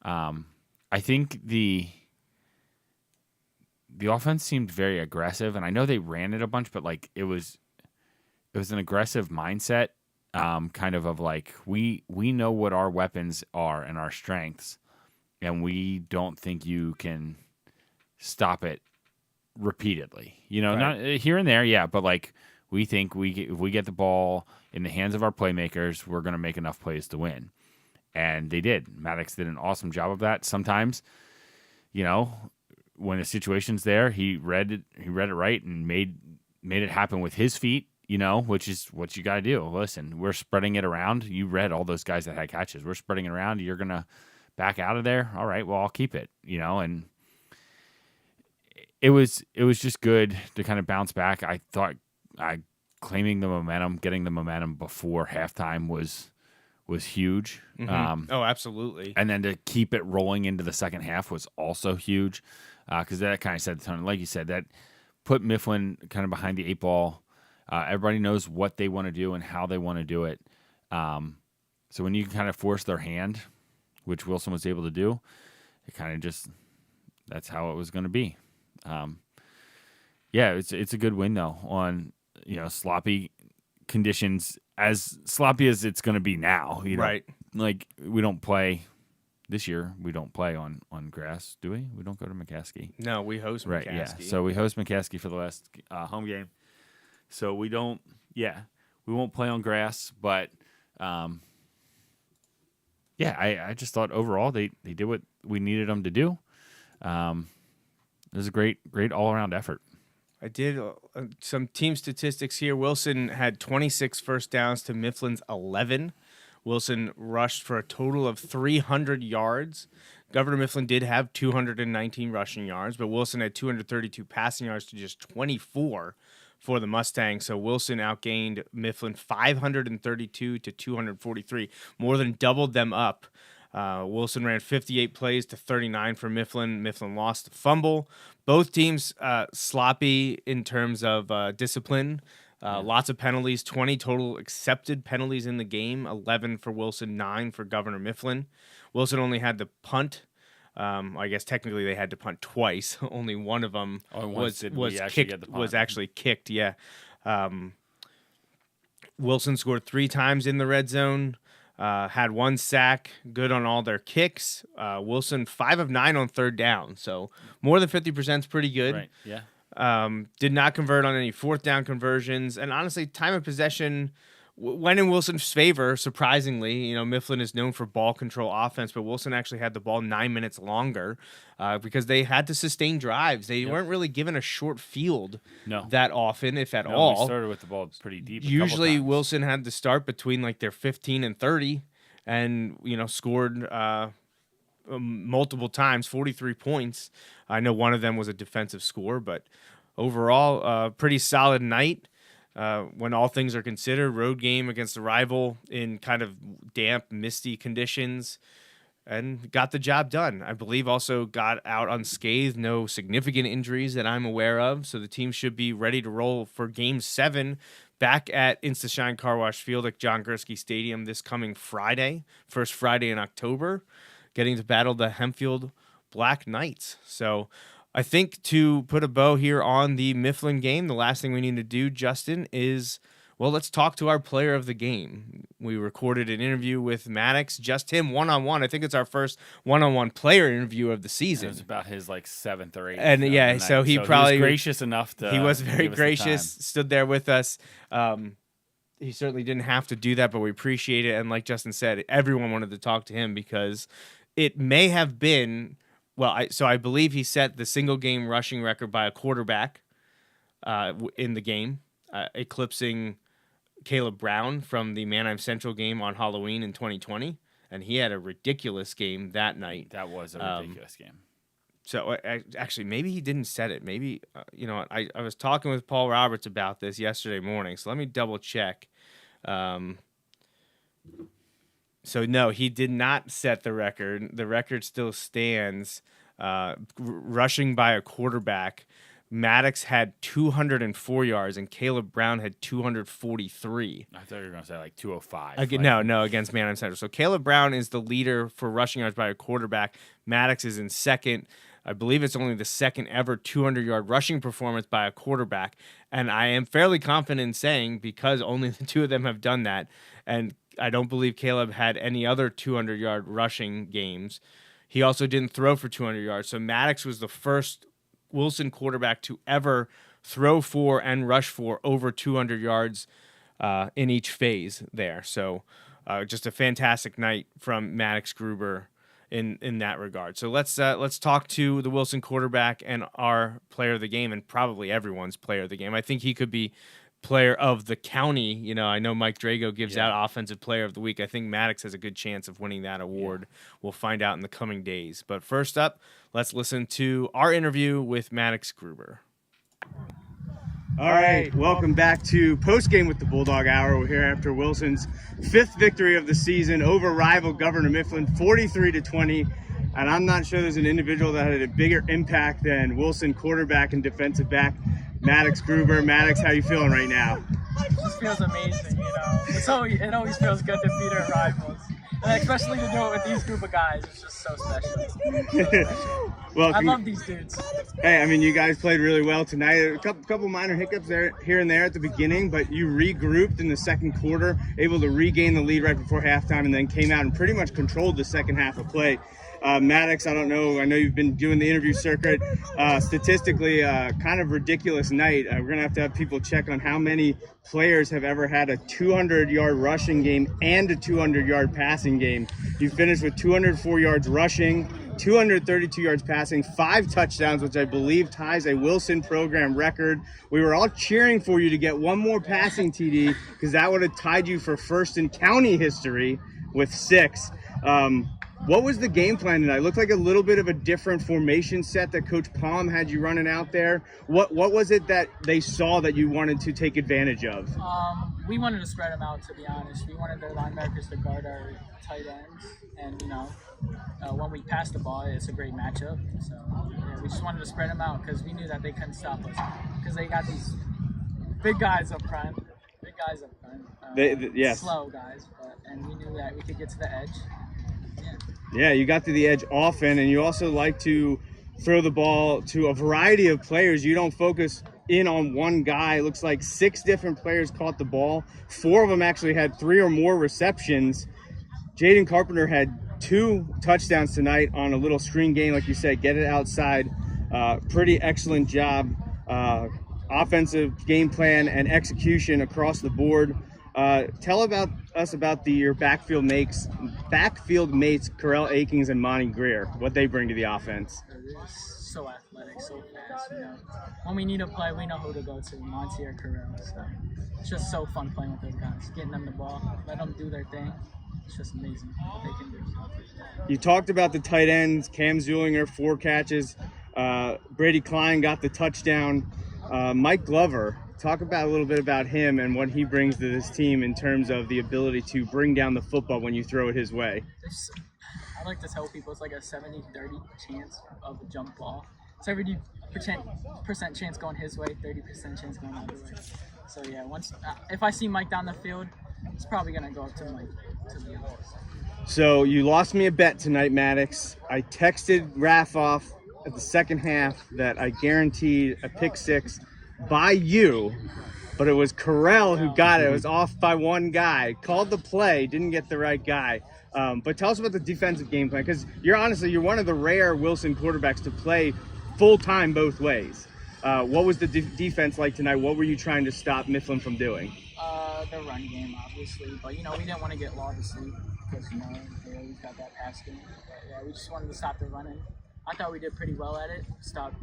I think the offense seemed very aggressive, and I know they ran it a bunch, but like it was an aggressive mindset, kind of like we know what our weapons are and our strengths, and we don't think you can stop it repeatedly. Not here and there, yeah, but like we think if we get the ball in the hands of our playmakers, we're going to make enough plays to win, and they did. Maddox did an awesome job of that. Sometimes, when the situation's there, he read it right and made it happen with his feet, which is what you got to do. Listen, we're spreading it around. You read all those guys that had catches. We're spreading it around. You're going to back out of there. All right, well, I'll keep it, and it was just good to kind of bounce back. I thought getting the momentum before halftime was huge. Mm-hmm. Absolutely. And then to keep it rolling into the second half was also huge, because that kind of set the tone. Like you said, that put Mifflin kind of behind the eight ball. Everybody knows what they want to do and how they want to do it. So when you can kind of force their hand, which Wilson was able to do, it kind of just, that's how it was going to be. It's a good win though on sloppy conditions, as sloppy as it's going to be now. Right. Like we don't play this year. We don't play on grass, do we? We don't go to McCaskey. No, we host McCaskey. Right. Yeah. So we host McCaskey for the last home game. So we don't. Yeah, we won't play on grass, but I just thought overall they did what we needed them to do. It was a great all around effort. I did some team statistics here. Wilson had 26 first downs to Mifflin's 11. Wilson rushed for a total of 300 yards. Governor Mifflin did have 219 rushing yards, but Wilson had 232 passing yards to just 24 for the Mustangs. So Wilson outgained Mifflin 532 to 243, more than doubled them up. Wilson ran 58 plays to 39 for Mifflin. Mifflin lost the fumble. Both teams sloppy in terms of discipline. Lots of penalties, 20 total accepted penalties in the game, 11 for Wilson, 9 for Governor Mifflin. Wilson only had to punt. I guess technically they had to punt twice. Only one of them was actually kicked. Yeah. Wilson scored 3 times in the red zone. Had 1 sack, good on all their kicks. Wilson 5 of 9 on third down, so more than 50% is pretty good. Right. Yeah. Did not convert on any fourth down conversions, and honestly, time of possession went in Wilson's favor. Surprisingly, Mifflin is known for ball control offense, but Wilson actually had the ball 9 minutes longer because they had to sustain drives. They weren't really given a short field that often, if at all. We started with the ball pretty deep. Usually, Wilson had to start between like their 15 and 30, and scored multiple times, 43 points. I know one of them was a defensive score, but overall, pretty solid night. When all things are considered, road game against a rival in kind of damp, misty conditions, and got the job done. I believe also got out unscathed, no significant injuries that I'm aware of, so the team should be ready to roll for Game 7 back at Instashine Car Wash Field at John Gurski Stadium this coming Friday, first Friday in October, getting to battle the Hempfield Black Knights. So I think to put a bow here on the Mifflin game, the last thing we need to do, Justin, is, let's talk to our player of the game. We recorded an interview with Maddox, just him one-on-one. I think it's our first one-on-one player interview of the season. It was about his 7th or 8th. And so he probably was gracious enough to. He was very gracious, stood there with us. He certainly didn't have to do that, but we appreciate it. And like Justin said, everyone wanted to talk to him because it may have been. I believe he set the single game rushing record by a quarterback in the game, eclipsing Caleb Brown from the Manheim Central game on Halloween in 2020. And he had a ridiculous game that night. That was a ridiculous game. So actually, maybe he didn't set it. Maybe, I was talking with Paul Roberts about this yesterday morning. So let me double check. So no, he did not set the record. The record still stands, rushing by a quarterback. Maddox had 204 yards and Caleb Brown had 243. I thought you were going to say like 205. No, against Manheim Central. So Caleb Brown is the leader for rushing yards by a quarterback. Maddox is in second. I believe it's only the second ever 200-yard rushing performance by a quarterback. And I am fairly confident in saying, because only the two of them have done that, and I don't believe Caleb had any other 200-yard rushing games. He also didn't throw for 200 yards. So Maddox was the first Wilson quarterback to ever throw for and rush for over 200 yards in each phase there. So just a fantastic night from Maddox Gruber in that regard. So let's talk to the Wilson quarterback and our player of the game, and probably everyone's player of the game. I think he could be player of the county. You know, I know Mike Drago gives out offensive player of the week. I think Maddox has a good chance of winning that award. We'll find out in the coming days. But first up, let's listen to our interview with Maddox Gruber. All right, welcome back to Postgame with the Bulldog Hour. We're here after Wilson's 5th victory of the season over rival Governor Mifflin, 43-20. And I'm not sure there's an individual that had a bigger impact than Wilson quarterback and defensive back Maddox Gruber. Maddox, how you feeling right now? It feels amazing, you know. It always feels good to beat our rivals. And especially to do it with these group of guys, it's just so special. Well, I love these dudes. Hey, I mean, you guys played really well tonight. A couple minor hiccups there, here and there at the beginning, but you regrouped in the second quarter, able to regain the lead right before halftime, and then came out and pretty much controlled the second half of play. Maddox, I don't know. I know you've been doing the interview circuit. Statistically, kind of ridiculous night. We're going to have people check on how many players have ever had a 200-yard rushing game and a 200-yard passing game. You finished with 204 yards rushing, 232 yards passing, 5 touchdowns, which I believe ties a Wilson program record. We were all cheering for you to get one more passing TD because that would have tied you for first in county history with 6. What was the game plan tonight? It looked like a little bit of a different formation set that Coach Palm had you running out there. What was it that they saw that you wanted to take advantage of? We wanted to spread them out, to be honest. We wanted their linebackers to guard our tight ends. And, you know, when we pass the ball, it's a great matchup. So, yeah, we just wanted to spread them out because we knew that they couldn't stop us. Because they got these big guys up front. Yes. Slow guys. And we knew that we could get to the edge. Yeah, you got to the edge often, and you also like to throw the ball to a variety of players. You don't focus in on one guy. It looks like 6 different players caught the ball. 4 of them actually had 3 or more receptions. Jaden Carpenter had 2 touchdowns tonight on a little screen game, like you said, get it outside. Pretty excellent job. Offensive game plan and execution across the board. Tell us about your backfield mates, Carell Akings and Monty Greer, what they bring to the offense. They're so athletic, so fast. You know, when we need a play, we know who to go to, Monty or Carell. So it's just so fun playing with those guys, getting them the ball, let them do their thing. It's just amazing what they can do. You talked about the tight ends, Cam Zulinger, 4 catches. Brady Klein got the touchdown. Mike Glover. Talk about a little bit about him and what he brings to this team in terms of the ability to bring down the football when you throw it his way. I like to tell people it's like a 70-30 chance of a jump ball. 70% chance going his way, 30% chance going the other way. So yeah, if I see Mike down the field, it's probably gonna go up to Mike, to be honest. So you lost me a bet tonight, Maddox. I texted Raffauf at the second half that I guaranteed a pick 6 by you, but it was Carell who got it. It was off by one guy. Called the play, didn't get the right guy. But tell us about the defensive game plan, because you're one of the rare Wilson quarterbacks to play full-time both ways. What was the defense like tonight? What were you trying to stop Mifflin from doing? The run game, obviously. But, you know, we didn't want to get lulled to sleep because, you know, they always got that pass game. But, yeah, we just wanted to stop the running. I thought we did pretty well at it. Stopped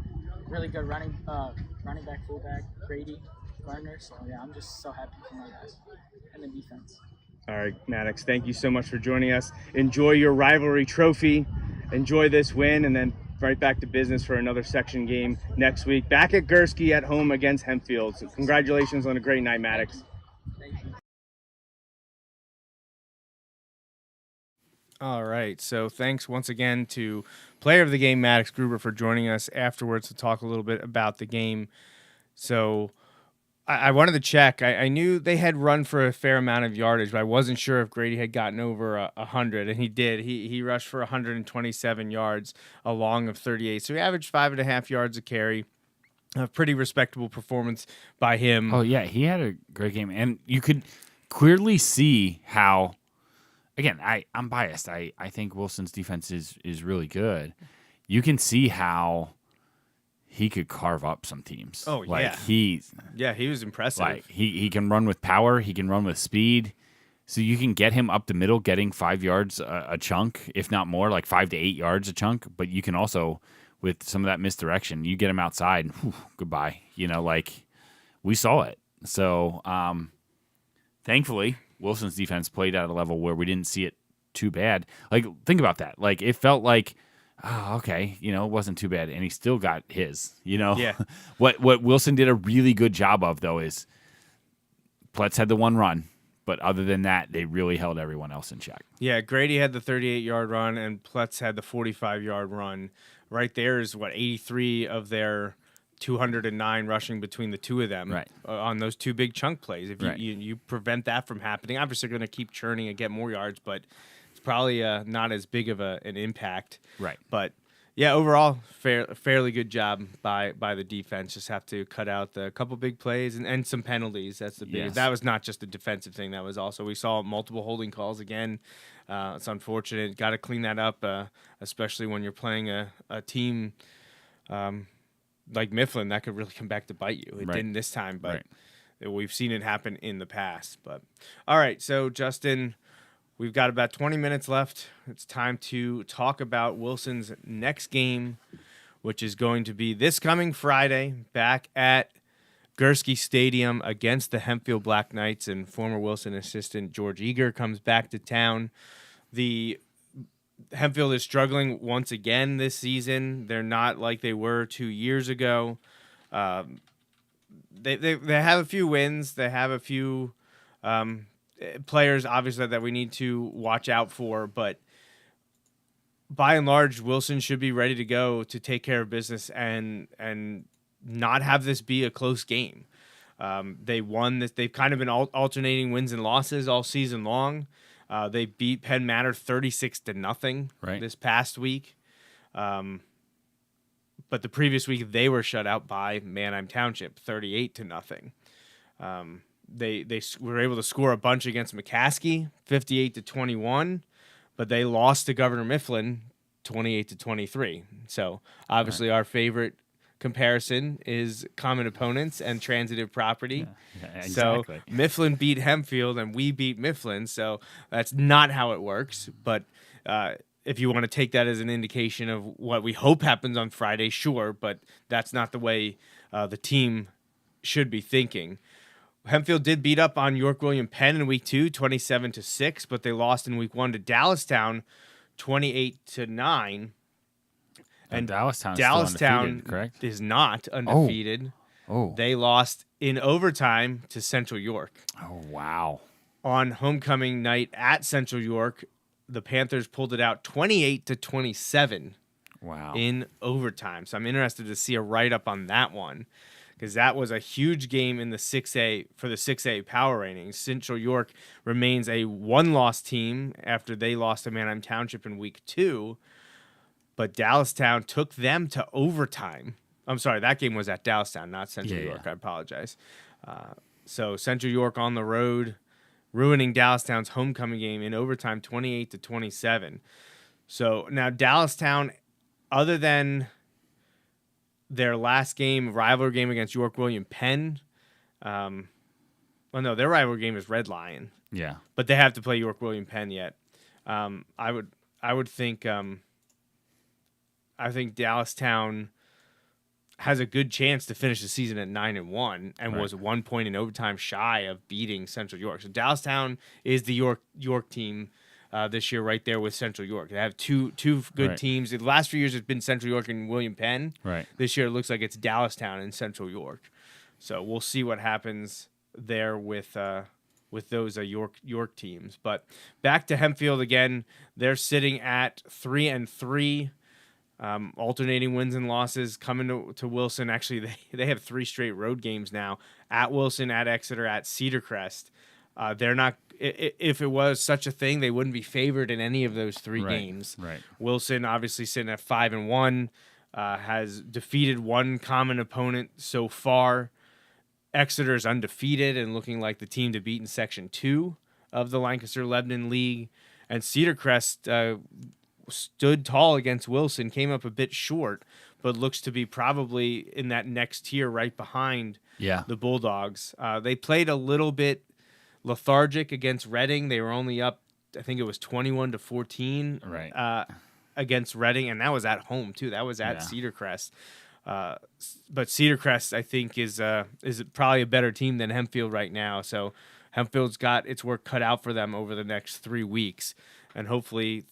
really good running back, fullback, Brady, Gardner. So, yeah, I'm just so happy for my guys and the defense. All right, Maddox, thank you so much for joining us. Enjoy your rivalry trophy. Enjoy this win, and then right back to business for another section game next week. Back at Gurski at home against Hempfield. So congratulations on a great night, Maddox. Thank you. All right. So thanks once again to player of the game, Maddox Gruber, for joining us afterwards to talk a little bit about the game. So I wanted to check. I knew they had run for a fair amount of yardage, but I wasn't sure if Grady had gotten over 100, and he did. He rushed for 127 yards, a long of 38. So he averaged 5.5 yards a carry. A pretty respectable performance by him. Oh, yeah, he had a great game. And you could clearly see how, again, I'm biased. I think Wilson's defense is really good. You can see how he could carve up some teams. Oh, like yeah. He was impressive. Like he can run with power. He can run with speed. So you can get him up the middle, getting 5 yards a chunk, if not more, like 5 to 8 yards a chunk. But you can also, with some of that misdirection, you get him outside, whew, goodbye. Like we saw it. So thankfully, Wilson's defense played at a level where we didn't see it too bad. Like, think about that. Like, it felt like, oh, okay, it wasn't too bad, and he still got his. Yeah. What Wilson did a really good job of, though, is Pletz had the one run. But other than that, they really held everyone else in check. Yeah, Grady had the 38-yard run, and Pletz had the 45-yard run. Right there is, 83 of their 209 rushing between the two of them on those two big chunk plays. If you prevent that from happening, obviously they're going to keep churning and get more yards, but it's probably not as big of an impact. Right. But yeah, overall, fairly good job by the defense. Just have to cut out the couple big plays and some penalties. That's the biggest. Yes. That was not just a defensive thing. That was also, we saw multiple holding calls again. It's unfortunate. Got to clean that up, especially when you're playing a team like Mifflin that could really come back to bite you. It didn't this time, but we've seen it happen in the past. But all right, so Justin, we've got about 20 minutes left. It's time to talk about Wilson's next game, which is going to be this coming Friday back at Gurski Stadium against the Hempfield Black Knights, and former Wilson assistant George Eager comes back to town. The Hempfield is struggling once again this season. They're not like they were 2 years ago. They have a few wins. They have a few players, obviously, that we need to watch out for, but by and large, Wilson should be ready to go to take care of business and not have this be a close game. They won this. They've kind of been alternating wins and losses all season long. They beat Penn Manor 36-0 this past week. But the previous week they were shut out by Manheim Township 38-0. They were able to score a bunch against McCaskey 58-21, but they lost to Governor Mifflin 28-23. So obviously our favorite comparison is common opponents and transitive property. Yeah, exactly. So Mifflin beat Hempfield and we beat Mifflin. So that's not how it works. But if you want to take that as an indication of what we hope happens on Friday, sure. But that's not the way the team should be thinking. Hempfield did beat up on York William Penn in week 2, 27-6, but they lost in week 1 to Dallastown, 28-9. And Dallastown correct? Is not undefeated. Oh. They lost in overtime to Central York. Oh, wow. On homecoming night at Central York, the Panthers pulled it out 28-27. Wow. In overtime. So I'm interested to see a write-up on that one, because that was a huge game in the 6A for the 6A power ratings. Central York remains a one-loss team after they lost to Manheim Township in week 2, but Dallastown took them to overtime. I'm sorry, that game was at Dallastown, not Central York. I apologize. So Central York on the road, ruining Dallastown's homecoming game in overtime, 28-27. So now Dallastown, other than their last game, rivalry game against York William Penn. Their rivalry game is Red Lion. Yeah. But they have to play York William Penn yet. I would think I think Dallastown has a good chance to finish the season at 9-1 and was 1 point in overtime shy of beating Central York. So Dallastown is the York team this year, right there with Central York. They have two good teams. The last few years it's been Central York and William Penn. Right. This year it looks like it's Dallastown and Central York. So we'll see what happens there with with those York teams. But back to Hempfield again, they're sitting at 3-3. Alternating wins and losses coming to Wilson. Actually, they have 3 straight road games now at Wilson, at Exeter, at Cedar Crest. They're not. If it was such a thing, they wouldn't be favored in any of those 3 games. Right. Wilson obviously sitting at 5-1, has defeated one common opponent so far. Exeter's undefeated and looking like the team to beat in Section 2 of the Lancaster-Lebanon League, and Cedar Crest stood tall against Wilson, came up a bit short, but looks to be probably in that next tier right behind the Bulldogs. They played a little bit lethargic against Reading. They were only up, I think it was 21-14 against Reading, and that was at home too. That was at Cedar Crest. But Cedar Crest, I think, is probably a better team than Hempfield right now. So Hempfield's got its work cut out for them over the next 3 weeks, and hopefully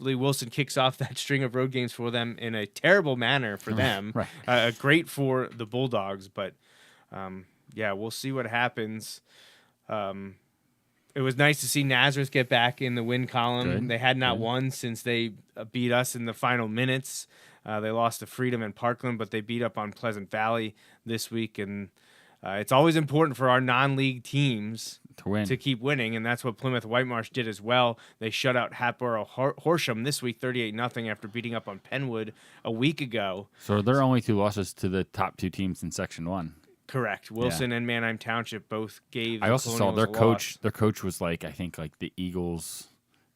Wilson kicks off that string of road games for them in a terrible manner for them. Great for the Bulldogs, but we'll see what happens. It was nice to see Nazareth get back in the win column. Good. They had not won since they beat us in the final minutes. They lost to Freedom and Parkland, but they beat up on Pleasant Valley this week, and it's always important for our non-league teams to win, to keep winning, and that's what Plymouth Whitemarsh did as well. They shut out Hatboro Horsham this week 38-0 after beating up on Penwood a week ago. So their only 2 losses to the top 2 teams in Section 1. Correct. Wilson and Manheim Township both gave. I also saw Colonials their a coach. loss. Their coach was like, I think, like the Eagles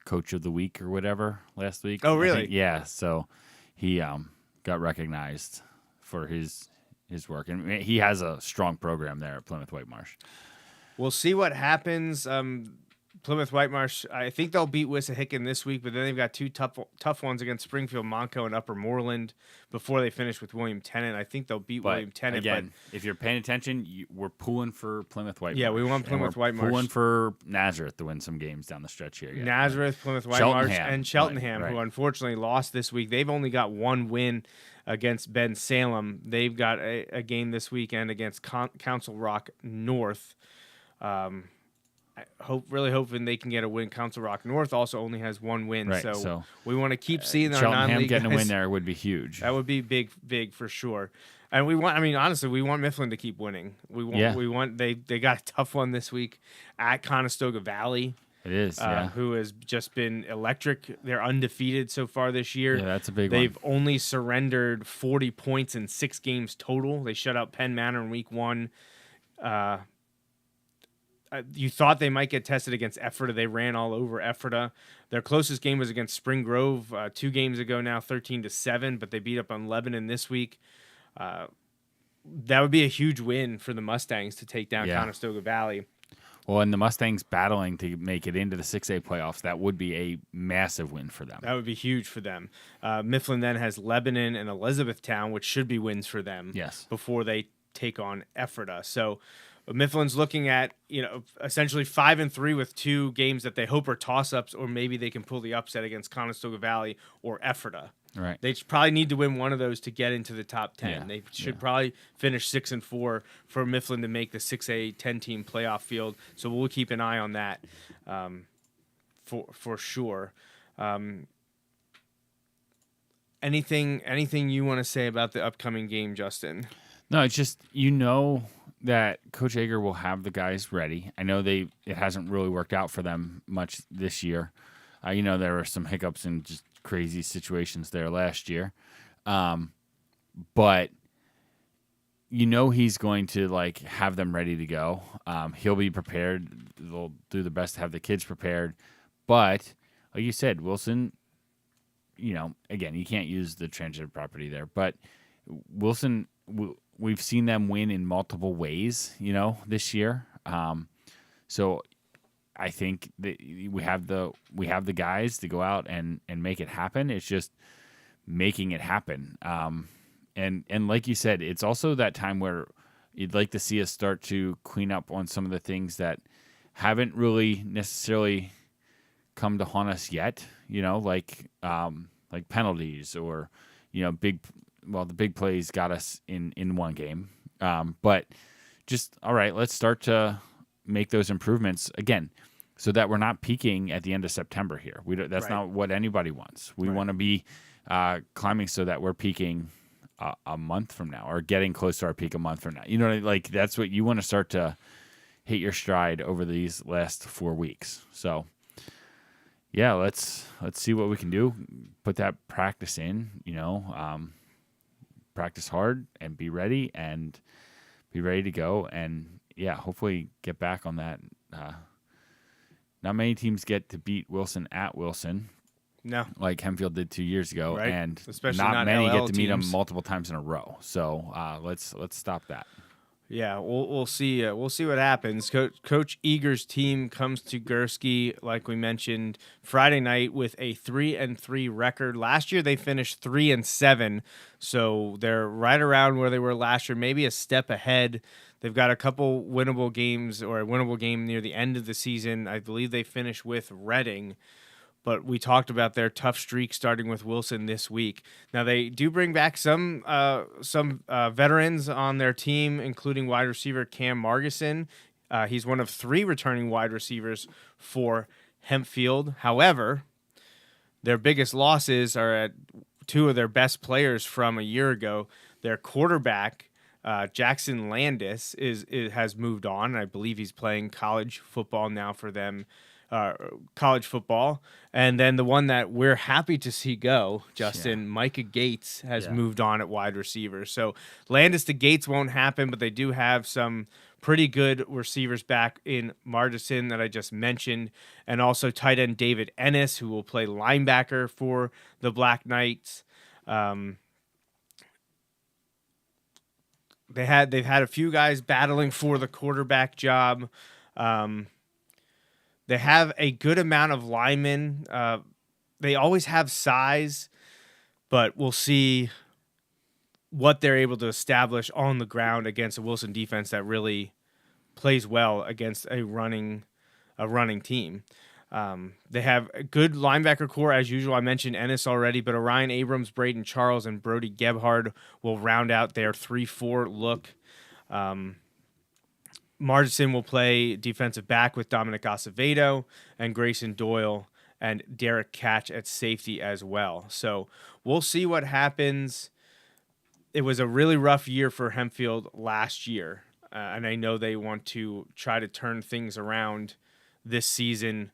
coach of the week or whatever last week. Oh, really? Yeah. So he got recognized for his work, and he has a strong program there at Plymouth Whitemarsh. We'll see what happens. Plymouth Whitemarsh, I think they'll beat Wissahickon this week, but then they've got 2 tough ones against Springfield, Monco, and Upper Moreland before they finish with William Tennant. I think they'll beat William Tennant. Again, if you're paying attention, we're pulling for Plymouth Whitemarsh. Yeah, we want Plymouth Whitemarsh. Pulling for Nazareth to win some games down the stretch here. Nazareth, Plymouth Whitemarsh, and Cheltenham, Right. who unfortunately lost this week. They've only got 1 win against Ben Salem. They've got a game this weekend against Council Rock North. Really hoping they can get a win. Council Rock North also only has 1 win, Right, so we want to keep seeing our Cheltenham non-league getting a guys. win there would be huge. That would be big for sure. And honestly, we want Mifflin to keep winning. We want they got a tough one this week at Conestoga Valley. It is, who has just been electric. They're undefeated so far this year. Yeah, that's a big one. They've only surrendered 40 points in 6 games total. They shut out Penn Manor in week 1. You thought they might get tested against Ephrata. They ran all over Ephrata. Their closest game was against Spring Grove 2 games ago now, 13-7, but they beat up on Lebanon this week. That would be a huge win for the Mustangs to take down Conestoga Valley. Well, and the Mustangs battling to make it into the 6A playoffs, that would be a massive win for them. That would be huge for them. Mifflin then has Lebanon and Elizabethtown, which should be wins for them before they take on Ephrata. So Mifflin's looking at, essentially 5-3 with 2 games that they hope are toss-ups, or maybe they can pull the upset against Conestoga Valley or Ephrata. Right. They probably need to win one of those to get into the top 10. Yeah. They should probably finish 6-4 for Mifflin to make the 6A 10-team playoff field. So we'll keep an eye on that for sure. Anything you want to say about the upcoming game, Justin? No, it's just that Coach Ager will have the guys ready. I know it hasn't really worked out for them much this year. There were some hiccups and just crazy situations there last year. But he's going to have them ready to go. He'll be prepared. They'll do the best to have the kids prepared. But like you said, Wilson, again, you can't use the transitive property there, but Wilson, we've seen them win in multiple ways, this year. So I think that we have the guys to go out and make it happen. It's just making it happen. And like you said, it's also that time where you'd like to see us start to clean up on some of the things that haven't really necessarily come to haunt us yet, like penalties or, the big plays got us in one game. But just, all right, let's start to make those improvements again, so that we're not peaking at the end of September here. That's not what anybody wants. We want to be climbing so that we're peaking a month from now, or getting close to our peak a month from now. You know, like that's what you want to start to hit your stride over these last 4 weeks. So, yeah, let's see what we can do. Put that practice in. Practice hard and be ready to go. And yeah, hopefully get back on that. Not many teams get to beat Wilson at Wilson. No, like Hempfield did 2 years ago, right. And Especially not not many LL get to meet them teams. multiple times in a row. So let's stop that. Yeah, we'll see. We'll see what happens. Coach Eager's team comes to Gurski, like we mentioned, Friday night with a 3-3 record. Last year they finished 3-7, so they're right around where they were last year, maybe a step ahead. They've got a couple winnable games, or a winnable game near the end of the season. I believe they finish with Reading. But we talked about their tough streak starting with Wilson this week. Now, they do bring back some veterans on their team, including wide receiver Cam Margison. He's one of 3 returning wide receivers for Hempfield. However, their biggest losses are at 2 of their best players from a year ago. Their quarterback, Jackson Landis, has moved on. I believe he's playing college football now for them. College football. And then the one that we're happy to see go, Justin, Micah Gates has moved on at wide receiver. So Landis to Gates won't happen, but they do have some pretty good receivers back in Margison that I just mentioned, and also tight end David Ennis, who will play linebacker for the Black Knights. They've had a few guys battling for the quarterback job. They have a good amount of linemen. They always have size, but we'll see what they're able to establish on the ground against a Wilson defense that really plays well against a running team. They have a good linebacker core as usual. I mentioned Ennis already, but Orion Abrams, Braden Charles, and Brody Gebhard will round out their 3-4 look. Margison will play defensive back with Dominic Acevedo and Grayson Doyle and Derek Catch at safety as well. So we'll see what happens. It was a really rough year for Hempfield last year, and I know they want to try to turn things around this season.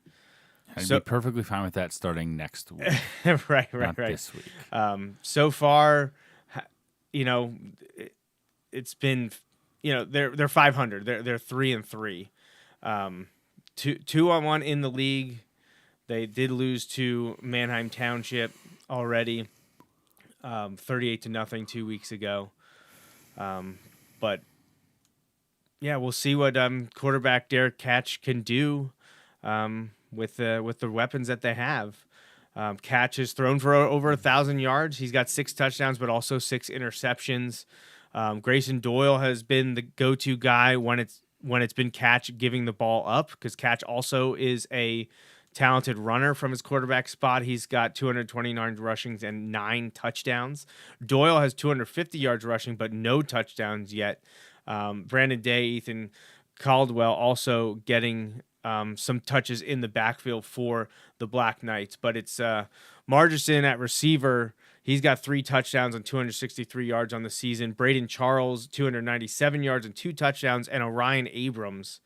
I'd be perfectly fine with that starting next week. right. This week. So far, it's been... they're 500. They're 3-3, 2-1 in the league. They did lose to Manheim Township already, 38-0 2 weeks ago. But yeah, we'll see what quarterback Derek Catch can do with the weapons that they have. Catch has thrown for over 1,000 yards. He's got 6 touchdowns, but also 6 interceptions. Grayson Doyle has been the go-to guy when it's been Catch giving the ball up, because Catch also is a talented runner from his quarterback spot. He's got 229 rushings and 9 touchdowns. Doyle has 250 yards rushing, but no touchdowns yet. Brandon Day, Ethan Caldwell also getting some touches in the backfield for the Black Knights. But it's Margison at receiver. He's got 3 touchdowns and 263 yards on the season. Braden Charles, 297 yards and 2 touchdowns. And Orion Abrams,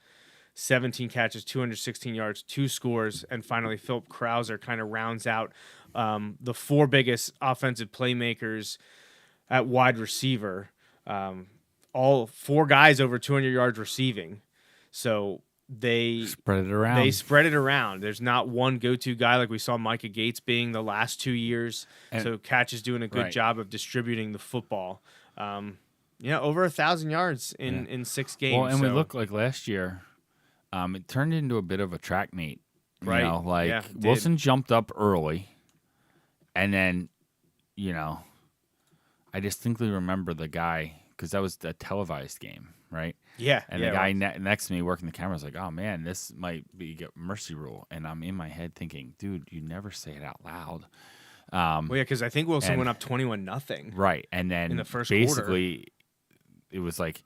17 catches, 216 yards, 2 scores. And finally, Philip Krauser kind of rounds out the 4 biggest offensive playmakers at wide receiver. All 4 guys over 200 yards receiving. So they spread it around. There's not one go-to guy like we saw Micah Gates being the last 2 years. So Catch is doing a good job of distributing the football. Over 1,000 yards in 6 games. Well, and we look like last year, it turned into a bit of a track meet. Right. Wilson jumped up early, and then, I distinctly remember the guy, because that was the televised game, right? Yeah. And the guy next to me working the camera was like, oh, man, this might be a mercy rule. And I'm in my head thinking, dude, you never say it out loud. Because I think Wilson went up 21-0. Right. And then in the first basically quarter. It was like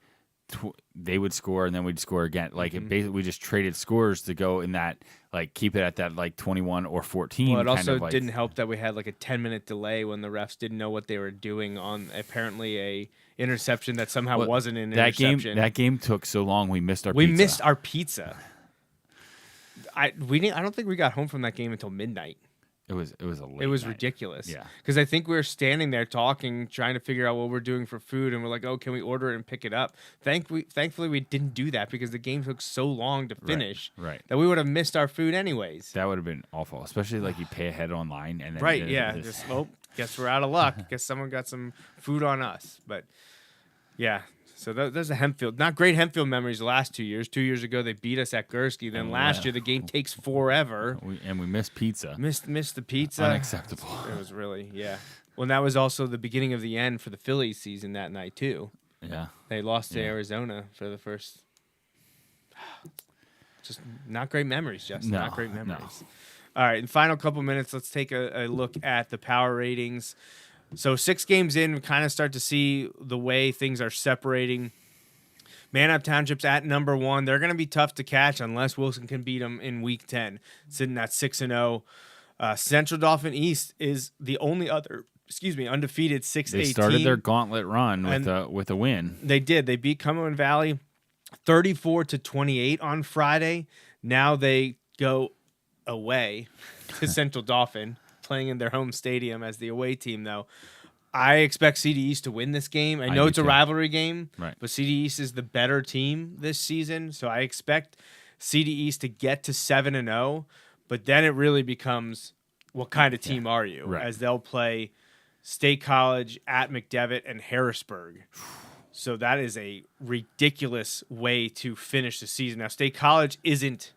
they would score and then we'd score again. Like it basically, we just traded scores to go in that, like keep it at that like 21 or 14. Well, it kind also of like, didn't help that we had like a 10-minute delay when the refs didn't know what they were doing on apparently a interception that somehow Well, wasn't an that interception. That game took so long. We missed our we pizza. missed our pizza. I don't think we got home from that game until midnight. It was a late It was night. ridiculous. Yeah. Because I think we were standing there talking, trying to figure out what we're doing for food, and we're like, "Oh, can we order it and pick it up?" Thankfully, we didn't do that because the game took so long to finish right. that we would have missed our food anyways. That would have been awful, especially like you pay ahead online and then Right? Yeah. Just guess we're out of luck. Guess someone got some food on us. But yeah. So there's a Hempfield. Not great Hempfield memories the last 2 years. 2 years ago, they beat us at Gurski. Then last year, the game takes forever. we missed pizza. Missed the pizza. Unacceptable. It was really, yeah. Well, that was also the beginning of the end for the Phillies season that night, too. Yeah. They lost to Arizona for the first. Just not great memories, Justin. No, Not great no. memories. All right, in final couple minutes, let's take a look at the power ratings. So 6 games in, we kind of start to see the way things are separating. Manheim Township's at number 1. They're going to be tough to catch unless Wilson can beat them in Week 10, sitting at 6-0. Central Dauphin East is the only other, undefeated 6-8 They started team. their gauntlet run with a win. They did. They beat Cumberland Valley 34-28 on Friday. Now they go away to Central Dauphin, playing in their home stadium as the away team, though. I expect CD East to win this game. I know do it's a too. rivalry game, Right. but CD East is the better team this season, so I expect CD East to get to 7-0, but then it really becomes what kind of team are you? Right. As they'll play State College at McDevitt and Harrisburg. So that is a ridiculous way to finish the season. Now, State College isn't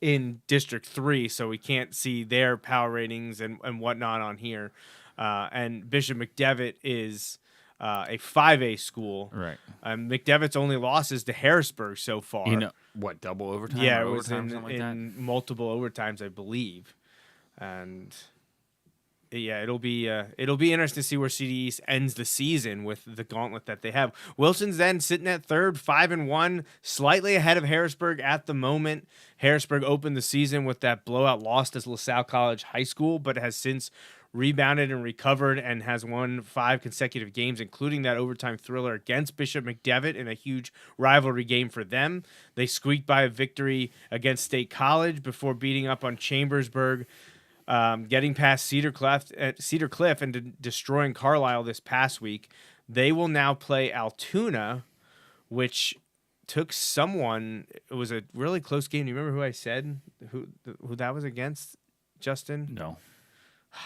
in District 3, so we can't see their power ratings and whatnot on here. And Bishop McDevitt is a 5A school. Right. McDevitt's only losses to Harrisburg so far. What, double overtime? Yeah, or it was overtime, something like that? in multiple overtimes, I believe. And yeah, it'll be interesting to see where CD East ends the season with the gauntlet that they have. Wilson's then sitting at third, 5-1, slightly ahead of Harrisburg at the moment. Harrisburg opened the season with that blowout loss to LaSalle College High School, but has since rebounded and recovered and has won 5 consecutive games, including that overtime thriller against Bishop McDevitt in a huge rivalry game for them. They squeaked by a victory against State College before beating up on Chambersburg, getting past Cedar Cliff and destroying Carlisle this past week. They will now play Altoona, which took someone. It was a really close game. Do you remember who I said who that was against, Justin? No.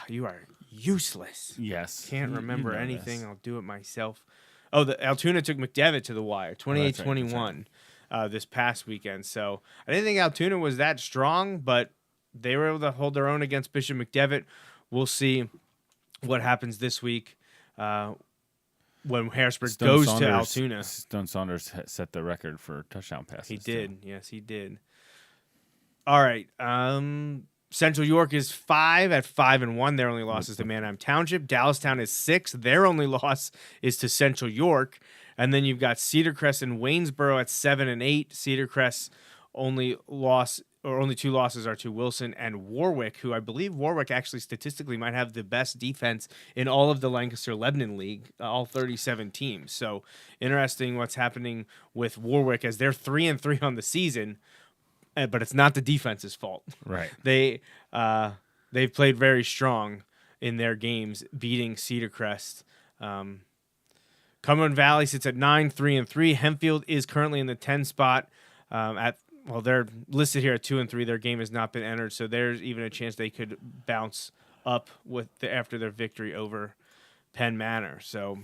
You are useless. Yes. Can't You remember know anything. this. I'll do it myself. Oh, the Altoona took McDevitt to the wire, 28-21 that's this past weekend. So I didn't think Altoona was that strong, but they were able to hold their own against Bishop McDevitt. We'll see what happens this week when Harrisburg goes to Altoona. Stone Saunders set the record for touchdown passes. He did. Yes, he did. All right. Central York is 5 at 5-1. Their only loss is to Manheim Township. Dallastown is 6. Their only loss is to Central York. And then you've got Cedar Crest and Waynesboro at 7-8. Cedar Crest's only 2 losses are to Wilson and Warwick, who I believe Warwick actually statistically might have the best defense in all of the Lancaster-Lebanon League, all 37 teams. So interesting what's happening with Warwick as they're 3-3 on the season. But it's not the defense's fault. Right. They've played very strong in their games, beating Cedar Crest. Cumberland Valley sits at 9-3-3. Hempfield is currently in the 10 spot. They're listed here at 2-3. Their game has not been entered, so there's even a chance they could bounce up after their victory over Penn Manor. So,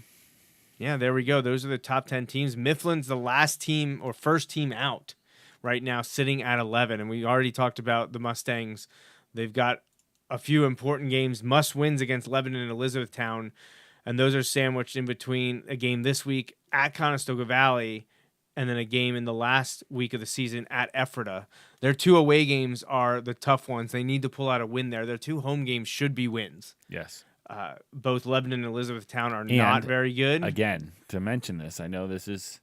yeah, there we go. Those are the top 10 teams. Mifflin's the last team or first team out right now, sitting at 11. And we already talked about the Mustangs. They've got a few important games, must-wins against Lebanon and Elizabethtown, and those are sandwiched in between a game this week at Conestoga Valley and then a game in the last week of the season at Ephrata. Their 2 away games are the tough ones. They need to pull out a win there. Their 2 home games should be wins. Yes. Both Lebanon and Elizabethtown are not very good. Again, to mention this, I know this is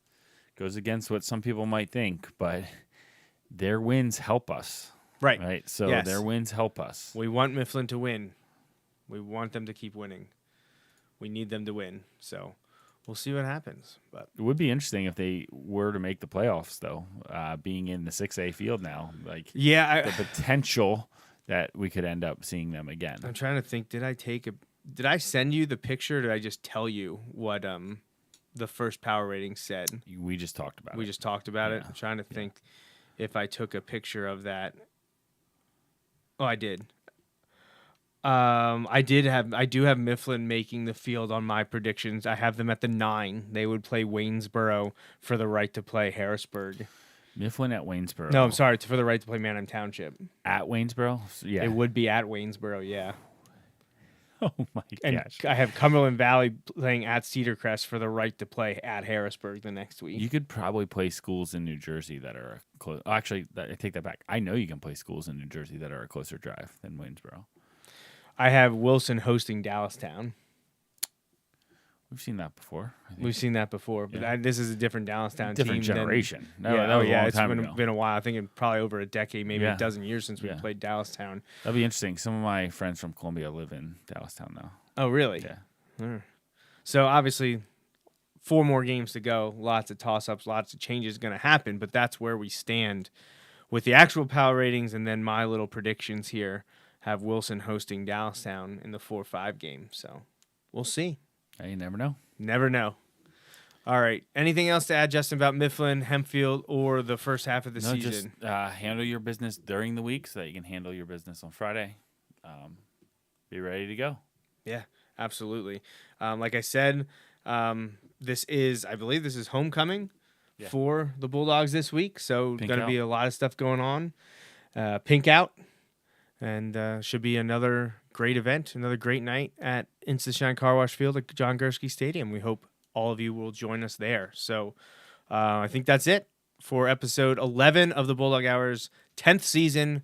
goes against what some people might think, but their wins help us. Right. So Yes. their wins help us. We want Mifflin to win. We want them to keep winning. We need them to win. So we'll see what happens. But It would be interesting if they were to make the playoffs, though, being in the 6A field now. Like, yeah, the potential that we could end up seeing them again. I'm trying to think. Did I send you the picture? Or did I just tell you what the first power rating said? We just talked about it. We just talked about it. Yeah. I'm trying to think if I took a picture of that. Oh, I did. I do have Mifflin making the field on my predictions. I have them at the 9. They would play Waynesboro for the right to play Harrisburg. Mifflin at Waynesboro. No, I'm sorry, for the right to play Manheim Township. At Waynesboro? Yeah. It would be at Waynesboro, yeah. Oh, my And gosh. I have Cumberland Valley playing at Cedar Crest for the right to play at Harrisburg the next week. You could probably play schools in New Jersey that are close. Actually, I take that back. I know you can play schools in New Jersey that are a closer drive than Waynesboro. I have Wilson hosting Dallastown. We've seen that before. I think. We've seen that before, but Yeah. this is a different Dallastown Different team. generation. Than, No, yeah, that was a long it's time ago. been a while. I think it probably over a decade, maybe Yeah. a dozen years since we Yeah. played Dallastown. That'd be interesting. Some of my friends from Columbia live in Dallastown now. Oh, really? Yeah. So obviously, 4 more games to go. Lots of toss-ups, lots of changes going to happen, but that's where we stand with the actual power ratings, and then my little predictions here have Wilson hosting Dallastown in the 4-5 game. So we'll see. Hey, you never know. Never know. All right. Anything else to add, Justin, about Mifflin, Hempfield, or the first half of the No, season? just handle your business during the week so that you can handle your business on Friday. Be ready to go. Yeah, absolutely. Like I said, I believe this is homecoming for the Bulldogs this week. So Pink going to be out. a lot of stuff going on. Pink out. And should be another great event, another great night at Insta-Shine Car Wash Field at John Gurski Stadium. We hope all of you will join us there. So I think that's it for episode 11 of the Bulldog Hour's 10th season.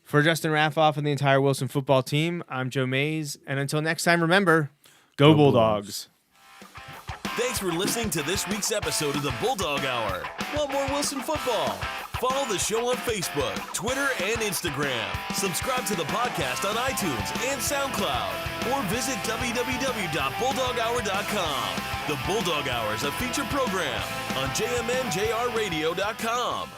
For Justin Raffauf and the entire Wilson football team, I'm Joe Mays. And until next time, remember, go Bulldogs. Thanks for listening to this week's episode of the Bulldog Hour. Want more Wilson football? Follow the show on Facebook, Twitter, and Instagram. Subscribe to the podcast on iTunes and SoundCloud. Or visit www.bulldoghour.com. The Bulldog Hour is a featured program on jmnjrradio.com.